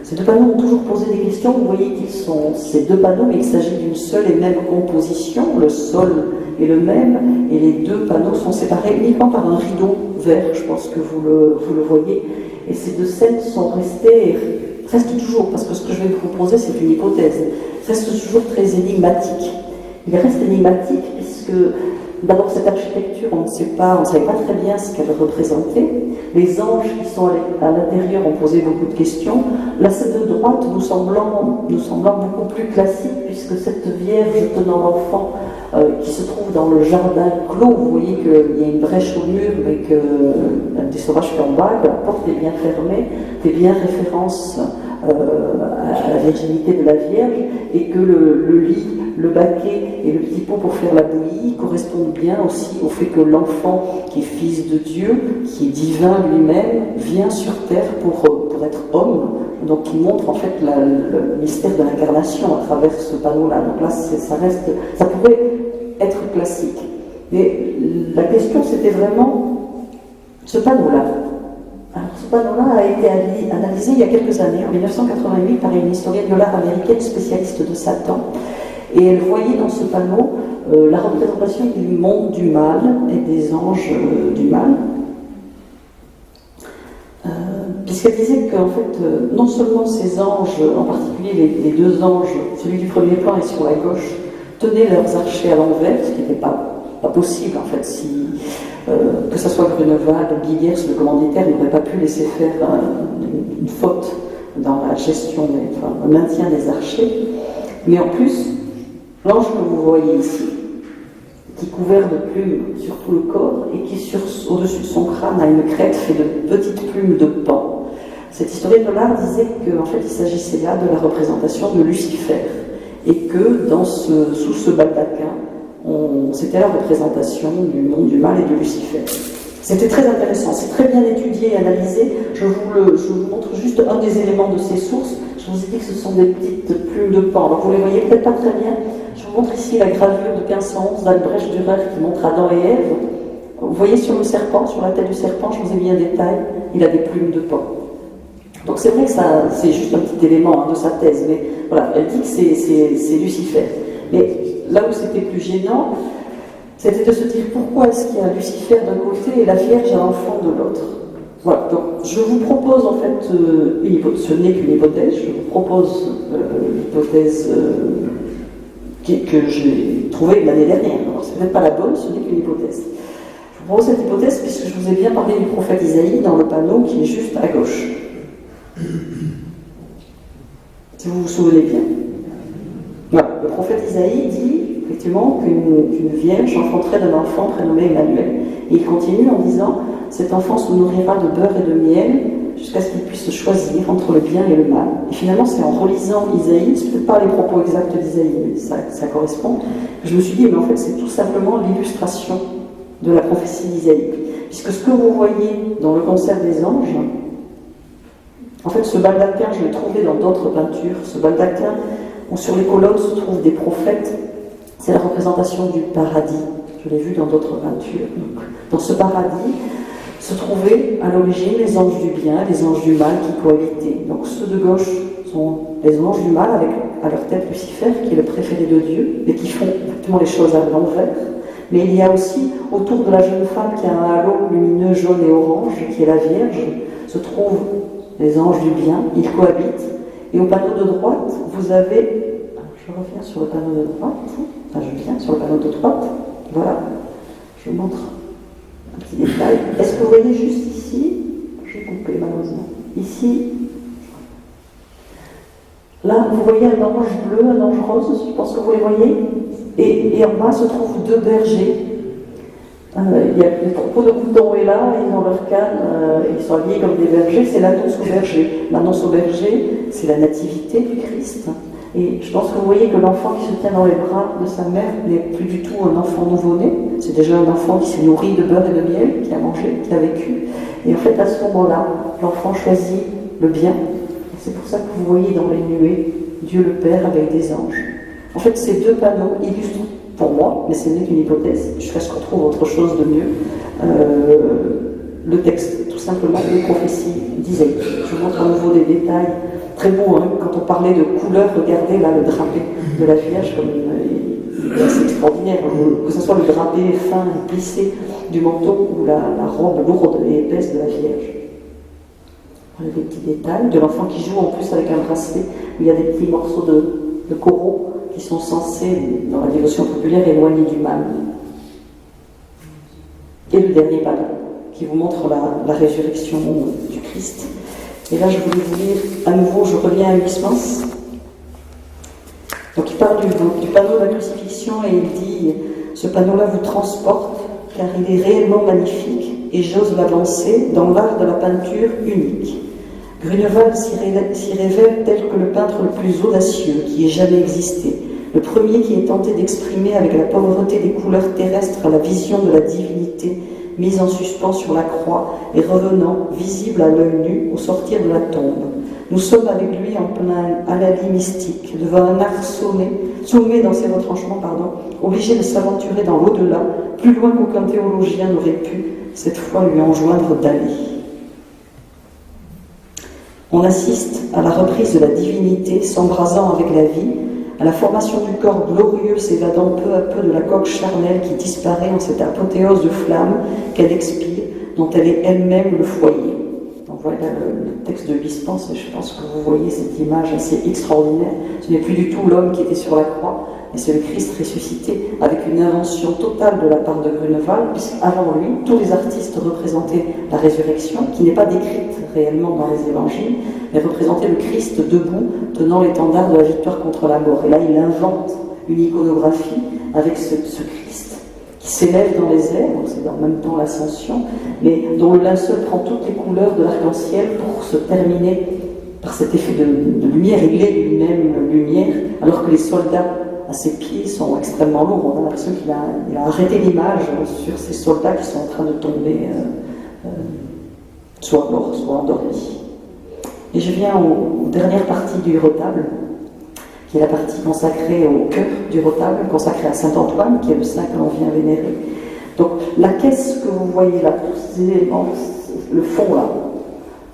Speaker 3: Ces 2 panneaux ont toujours posé des questions. Vous voyez qu'ils sont ces 2 panneaux, mais il s'agit d'une seule et même composition. Le sol est le même, et les 2 panneaux sont séparés uniquement par un rideau vert. Je pense que vous le voyez. Et ces 2 scènes sont restent toujours, parce que ce que je vais vous proposer, c'est une hypothèse, restent toujours très énigmatiques. Il reste énigmatique puisque, d'abord, cette architecture, on ne savait pas très bien ce qu'elle représentait. Les anges qui sont à l'intérieur ont posé beaucoup de questions. La scène de droite nous semblant beaucoup plus classique, puisque cette Vierge tenant l'enfant qui se trouve dans le jardin clos, vous voyez qu'il y a une brèche au mur, mais que des sauvages qui en bas, que la porte est bien fermée, fait bien référence à la virginité de la Vierge, et que le lit, le baquet et le petit pot pour faire la bouillie correspondent bien aussi au fait que l'enfant qui est fils de Dieu, qui est divin lui-même, vient sur terre pour être homme. Donc il montre en fait le mystère de l'incarnation à travers ce panneau-là. Donc là, ça pourrait être classique. Mais la question, c'était vraiment ce panneau-là. Alors, ce panneau-là a été analysé il y a quelques années, en 1988, par une historienne de l'art américaine spécialiste de Satan. Et elle voyait dans ce panneau la représentation du monde du mal et des anges du mal. puisqu'elle disait qu'en fait, non seulement ces anges, en particulier les deux anges, celui du premier plan et sur la gauche, tenaient leurs archets à l'envers, ce qui n'était pas possible en fait, si, que ce soit Grunewald, Guilliers, le commanditaire, n'aurait pas pu laisser faire une faute dans la gestion, le maintien des archers. Mais en plus, l'ange que vous voyez ici, qui est couvert de plumes sur tout le corps et qui au-dessus de son crâne a une crête faite de petites plumes de paon. Cette historienne de l'art disait qu'en fait il s'agissait là de la représentation de Lucifer et que sous ce baldaquin, c'était la représentation du monde du mal et de Lucifer. C'était très intéressant, c'est très bien étudié et analysé. Je vous montre juste un des éléments de ces sources. Je vous ai dit que ce sont des petites plumes de paon. Alors vous les voyez peut-être pas très bien. Je vous montre ici la gravure de 1511 d'Albrecht Dürer qui montre Adam et Ève. Vous voyez sur le serpent, sur la tête du serpent, je vous ai mis un détail, il a des plumes de paon. Donc c'est vrai que c'est juste un petit élément de sa thèse, mais voilà, elle dit que c'est Lucifer. Mais là où c'était plus gênant, c'était de se dire pourquoi est-ce qu'il y a Lucifer d'un côté et la Vierge à l'enfant de l'autre. Voilà, donc je vous propose en fait, ce n'est qu'une hypothèse, je vous propose l'hypothèse que j'ai trouvée l'année dernière. Alors c'est peut-être pas la bonne, ce n'est qu'une hypothèse. Je vous propose cette hypothèse puisque je vous ai bien parlé du prophète Isaïe dans le panneau qui est juste à gauche. Si vous vous souvenez bien. Voilà, le prophète Isaïe dit effectivement qu'une vierge enfanterait d'un enfant prénommé Emmanuel. Et il continue en disant « Cet enfant se nourrira de beurre et de miel jusqu'à ce qu'il puisse choisir entre le bien et le mal. » Et finalement, c'est en relisant Isaïe, c'est peut-être pas les propos exacts d'Isaïe, mais ça correspond, je me suis dit, mais en fait, c'est tout simplement l'illustration de la prophétie d'Isaïe. Puisque ce que vous voyez dans le concert des anges, en fait, ce baldaquin, je l'ai trouvé dans d'autres peintures, ce baldaquin où sur les colonnes se trouvent des prophètes, c'est la représentation du paradis. Je l'ai vu dans d'autres peintures. Donc, dans ce paradis se trouvaient à l'origine les anges du bien, les anges du mal qui cohabitaient. Donc ceux de gauche sont les anges du mal avec à leur tête Lucifer, qui est le préféré de Dieu, et qui font effectivement les choses à l'envers. Mais il y a aussi, autour de la jeune femme qui a un halo lumineux jaune et orange, qui est la Vierge, se trouvent les anges du bien, ils cohabitent. Et au panneau de droite, vous avez, je reviens sur le panneau de droite, je viens sur le panneau de droite, voilà, je vous montre un petit détail. Est-ce que vous voyez juste ici, j'ai coupé malheureusement, ici, là, vous voyez un ange bleu, un ange rose, je pense que vous les voyez, et en bas se trouvent deux bergers. Il y a des troupeaux de moutons et là, ils ont leur canne, ils sont habillés comme des bergers, c'est l'annonce au berger. L'annonce au berger, c'est la nativité du Christ. Et je pense que vous voyez que l'enfant qui se tient dans les bras de sa mère n'est plus du tout un enfant nouveau-né, c'est déjà un enfant qui s'est nourri de beurre et de miel, qui a mangé, qui a vécu. Et en fait, à ce moment-là, l'enfant choisit le bien. Et c'est pour ça que vous voyez dans les nuées Dieu le Père avec des anges. En fait, ces deux panneaux illustrent pour moi, mais ce n'est qu'une hypothèse, jusqu'à ce qu'on trouve autre chose de mieux, le texte, tout simplement, les prophéties d'Isaïe. Je vous montre à nouveau des détails très beaux, hein. Quand on parlait de couleurs, regardez là le drapé de la Vierge, comme c'est extraordinaire, que ce soit le drapé fin et plissé du manteau ou la robe lourde et épaisse de la Vierge. Voilà des petits détails, de l'enfant qui joue en plus avec un bracelet, où il y a des petits morceaux de coraux qui sont censés, dans la dévotion populaire, éloigner du mal. Et le dernier panneau, qui vous montre la résurrection du Christ. Et là, je voulais vous lire, à nouveau, je reviens à Huysmans. Donc, il parle du panneau de la crucifixion et il dit « Ce panneau-là vous transporte, car il est réellement magnifique, et j'ose l'avancer dans l'art de la peinture unique. Grunewald s'y révèle tel que le peintre le plus audacieux qui ait jamais existé, le premier qui ait tenté d'exprimer avec la pauvreté des couleurs terrestres la vision de la divinité mise en suspens sur la croix et revenant, visible à l'œil nu, au sortir de la tombe. Nous sommes avec lui en plein hallali mystique, devant un art sommé dans ses retranchements, obligé de s'aventurer dans l'au-delà, plus loin qu'aucun théologien n'aurait pu, cette fois lui enjoindre d'aller. On assiste à la reprise de la divinité s'embrasant avec la vie, à la formation du corps glorieux s'évadant peu à peu de la coque charnelle qui disparaît en cette apothéose de flamme qu'elle expire, dont elle est elle-même le foyer. Donc voilà le texte de Huysmans, et je pense que vous voyez cette image assez extraordinaire. Ce n'est plus du tout l'homme qui était sur la croix, mais c'est le Christ ressuscité, avec une invention totale de la part de Grunewald, puisqu'avant lui, tous les artistes représentaient la résurrection, qui n'est pas décrite réellement dans les évangiles, mais représentait le Christ debout, tenant l'étendard de la victoire contre la mort. Et là, il invente une iconographie avec ce Christ qui s'élève dans les airs, donc c'est en même temps l'ascension, mais dont le linceul prend toutes les couleurs de l'arc-en-ciel pour se terminer par cet effet de lumière. Il est lui-même lumière, alors que les soldats à ses pieds sont extrêmement lourds. On a l'impression qu'il a arrêté l'image sur ces soldats qui sont en train de tomber soit morts, soit endormis. Et je viens aux dernières parties du retable, qui est la partie consacrée au cœur du retable, consacrée à Saint-Antoine, qui est le saint que l'on vient vénérer. Donc la caisse que vous voyez là, tous ces éléments, le fond là,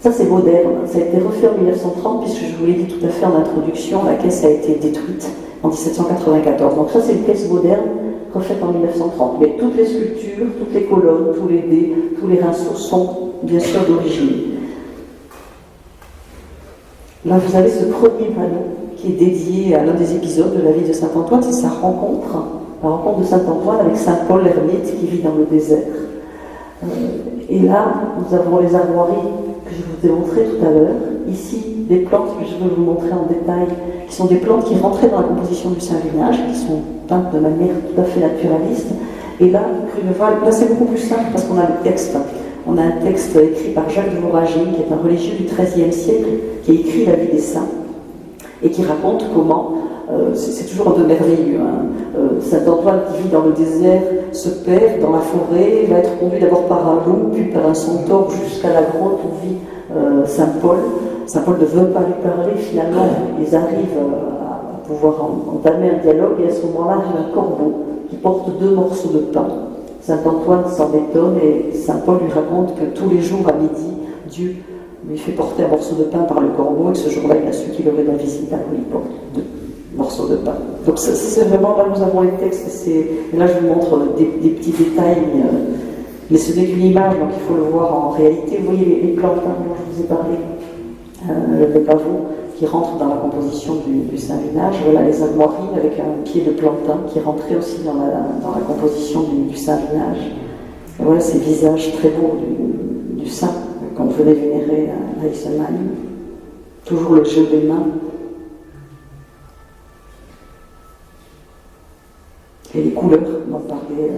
Speaker 3: ça c'est moderne, ça a été refait en 1930, puisque je vous l'ai dit tout à fait en introduction, la caisse a été détruite en 1794. Donc ça c'est une caisse moderne, refaite en 1930. Mais toutes les sculptures, toutes les colonnes, tous les dés, tous les rinceaux sont bien sûr d'origine. Là vous avez ce premier panneau qui est dédié à l'un des épisodes de la vie de Saint-Antoine, c'est sa rencontre, la rencontre de Saint-Antoine avec Saint-Paul l'ermite qui vit dans le désert. Et là, nous avons les armoiries que je vous ai montrées tout à l'heure. Ici, des plantes que je veux vous montrer en détail, qui sont des plantes qui rentraient dans la composition du Saint-Vinage, qui sont peintes de manière tout à fait naturaliste. Et là, Grunewald, là c'est beaucoup plus simple parce qu'on a le texte. On a un texte écrit par Jacques de Voragine, qui est un religieux du XIIIe siècle, qui a écrit la vie des saints, et qui raconte comment, c'est toujours un peu merveilleux, Saint-Antoine qui vit dans le désert se perd dans la forêt, va être conduit d'abord par un loup, puis par un centaure jusqu'à la grotte où vit Saint-Paul. Saint-Paul ne veut pas lui parler, finalement ils arrivent à pouvoir entamer un dialogue, et à ce moment-là arrive un corbeau qui porte 2 morceaux de pain. Saint-Antoine s'en étonne et Saint-Paul lui raconte que tous les jours à midi, Dieu lui fait porter un morceau de pain par le corbeau, et que ce jour-là, il a su qu'il aurait de la visite, alors il porte 2 morceaux de pain. Donc c'est vraiment, là nous avons les textes, et là je vous montre des petits détails, mais ce n'est qu'une image, donc il faut le voir en réalité. Vous voyez les plantes dont je vous ai parlé, les pavots qui rentrent dans la composition du Saint-Vinage. Voilà les armoiries avec un pied de plantain qui rentrait aussi dans la composition du Saint-Vinage. Et voilà ces visages très beaux du saint qu'on venait vénérer à Eisenheim. Toujours le jeu des mains. Et les couleurs dont parlait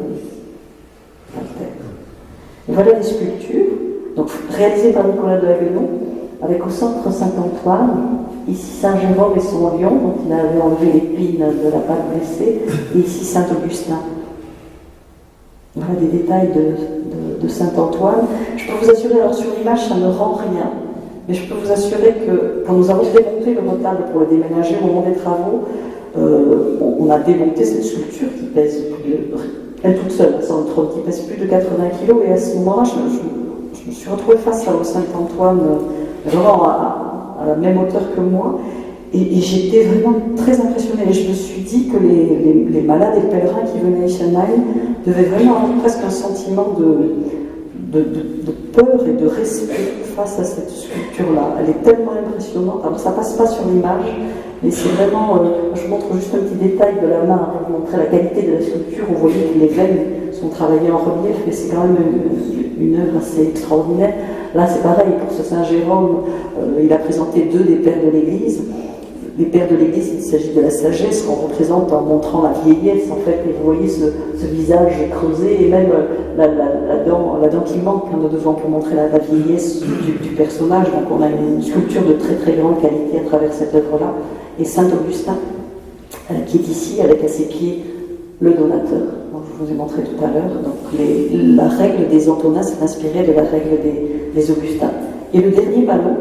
Speaker 3: Walter. Et voilà les sculptures, donc réalisées par Nicolas de Haguenau, avec au centre Saint-Antoine, ici Saint-Jérôme et son lion, dont il avait enlevé l'épine de la balle blessée, et ici Saint-Augustin. Voilà des détails de Saint-Antoine. Je peux vous assurer, alors sur l'image ça ne rend rien, mais je peux vous assurer que quand nous avons démonté le retable pour le déménager au moment des travaux, on a démonté cette sculpture qui pèse elle toute seule, sans le trône, qui pèse plus de 80 kg, et à ce moment-là je me suis retrouvée face à Saint-Antoine vraiment à la même hauteur que moi, et j'étais vraiment très impressionnée, et je me suis dit que les malades et les pèlerins qui venaient à Eisenheim devaient vraiment avoir presque un sentiment de peur et de respect face à cette sculpture-là. Elle est tellement impressionnante. Alors ça passe pas sur l'image, mais c'est vraiment... je vous montre juste un petit détail de la main pour vous montrer la qualité de la sculpture. Vous voyez que les veines sont travaillées en relief, mais c'est quand même une œuvre assez extraordinaire. Là c'est pareil, pour ce Saint Jérôme, il a présenté 2 des pères de l'Église. Les pères de l'Église, il s'agit de la sagesse qu'on représente en montrant la vieillesse, en fait, et vous voyez ce visage creusé, et même la dent qui manque, hein, devant pour montrer la vieillesse du personnage. Donc on a une sculpture de très très grande qualité à travers cette œuvre-là. Et Saint-Augustin, qui est ici, avec à ses pieds le donateur, dont je vous ai montré tout à l'heure. Donc la règle des Antonins s'est inspirée de la règle des Augustins. Et le dernier panneau,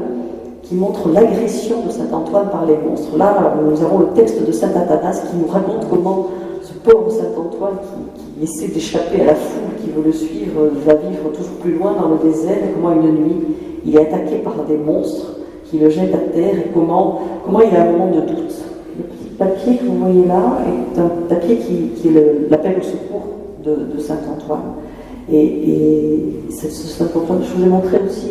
Speaker 3: qui montre l'agression de Saint-Antoine par les monstres. Là, nous avons le texte de Saint Athanas qui nous raconte comment ce pauvre Saint-Antoine qui essaie d'échapper à la foule qui veut le suivre, va vivre toujours plus loin dans le désert, et comment une nuit, il est attaqué par des monstres qui le jettent à terre, et comment il a un moment de doute. Le petit papier que vous voyez là est un papier qui est l'appel au secours de Saint-Antoine. Et c'est important. Je vous ai montré aussi,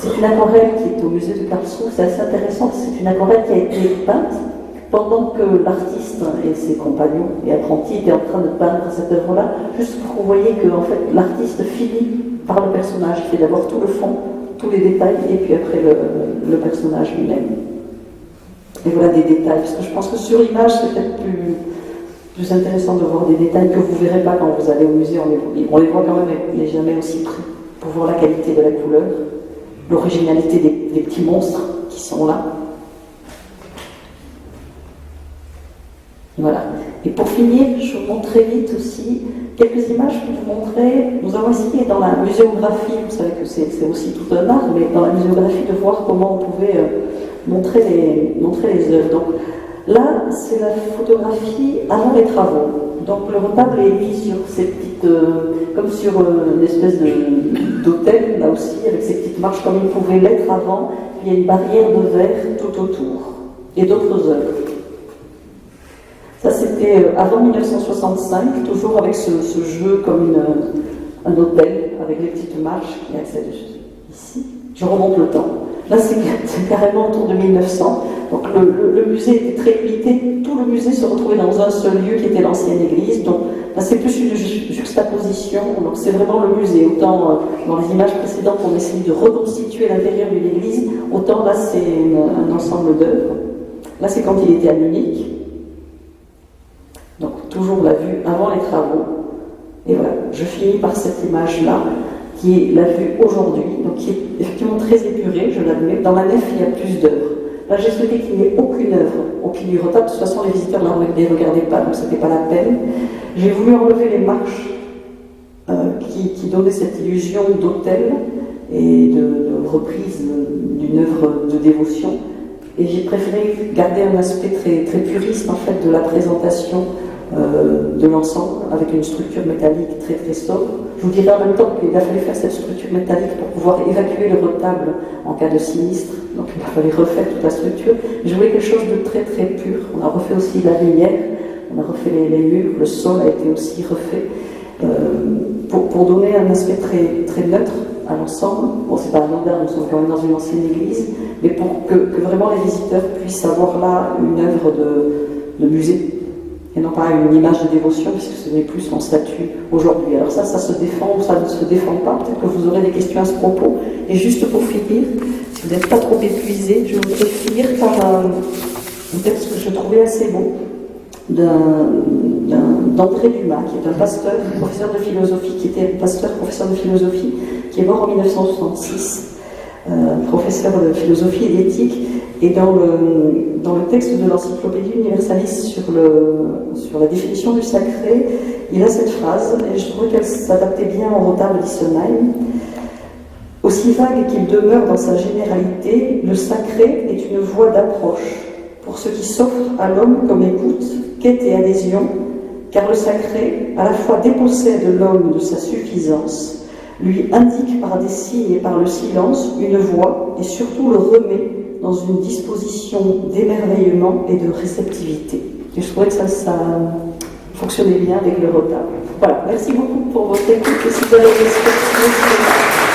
Speaker 3: c'est une aquarelle qui est au musée de Karlsruhe, c'est assez intéressant, c'est une aquarelle qui a été peinte pendant que l'artiste et ses compagnons et apprentis étaient en train de peindre cette œuvre-là, juste pour que vous voyez que en fait, l'artiste finit par le personnage, il fait d'abord tout le fond, tous les détails, et puis après le personnage lui-même. Et voilà des détails, parce que je pense que sur image, c'est peut-être plus intéressant de voir des détails que vous ne verrez pas quand vous allez au musée. On les voit quand même, mais jamais aussi près, pour voir la qualité de la couleur, l'originalité des petits monstres qui sont là. Voilà. Et pour finir, je vous montre très vite aussi quelques images pour vous montrer. Nous avons essayé dans la muséographie, vous savez que c'est aussi tout un art, mais dans la muséographie de voir comment on pouvait montrer les œuvres. Donc là, c'est la photographie avant les travaux. Donc le retable est mis sur ces petites, comme sur une espèce d'hôtel, là aussi, avec ces petites marches comme il pouvait l'être avant. Il y a une barrière de verre tout autour et d'autres œuvres. Ça, c'était avant 1965, toujours avec ce jeu comme un hôtel, avec les petites marches qui accèdent ici. Je remonte le temps. Là, c'est carrément autour de 1900. Donc, le musée était très limité. Tout le musée se retrouvait dans un seul lieu qui était l'ancienne église. Donc, là, c'est plus une juxtaposition. Donc, c'est vraiment le musée. Autant dans les images précédentes, on essayait de reconstituer l'intérieur d'une église, autant là, c'est un ensemble d'œuvres. Là, c'est quand il était à Munich. Donc, toujours la vue avant les travaux. Et voilà, je finis par cette image-là, qui est la vue aujourd'hui, donc qui est effectivement très épurée, je l'admets. Dans la nef, il y a plus d'œuvres. Là, j'ai souhaité qu'il n'y ait aucune œuvre, aucun retable. De toute façon, les visiteurs ne les regardaient pas, donc ce n'était pas la peine. J'ai voulu enlever les marches qui donnaient cette illusion d'hôtel et de reprise d'une œuvre de dévotion. Et j'ai préféré garder un aspect très, très puriste, en fait, de la présentation de l'ensemble, avec une structure métallique très très sobre. Je vous dirai en même temps qu'il a fallu faire cette structure métallique pour pouvoir évacuer le retable en cas de sinistre, donc il a fallu refaire toute la structure. Je voulais quelque chose de très très pur. On a refait aussi la lumière, on a refait les murs, le sol a été aussi refait, pour donner un aspect très, très neutre à l'ensemble. Bon, c'est pas anodin, nous sommes quand même dans une ancienne église, mais pour que vraiment les visiteurs puissent avoir là une œuvre de musée, et non pas une image de dévotion, puisque ce n'est plus son statut aujourd'hui. Alors ça se défend ou ça ne se défend pas. Peut-être que vous aurez des questions à ce propos. Et juste pour finir, si vous n'êtes pas trop épuisé, je voudrais finir par un texte que je trouvais assez beau, d'André Dumas, qui est un pasteur, professeur de philosophie, qui était pasteur, professeur de philosophie, qui est mort en 1966. Professeur de philosophie et d'éthique, et dans le texte de l'Encyclopédie universaliste sur la définition du sacré, il a cette phrase, et je trouvais qu'elle s'adaptait bien au retable d'Issenheim. Aussi vague qu'il demeure dans sa généralité, le sacré est une voie d'approche pour ce qui s'offre à l'homme comme écoute, quête et adhésion, car le sacré, à la fois dépossède l'homme de sa suffisance, lui indique par des signes et par le silence une voie et surtout le remet dans une disposition d'émerveillement et de réceptivité. Et je trouvais que ça fonctionnait bien avec le retable. Voilà, merci beaucoup pour votre écoute et si vous avez des questions.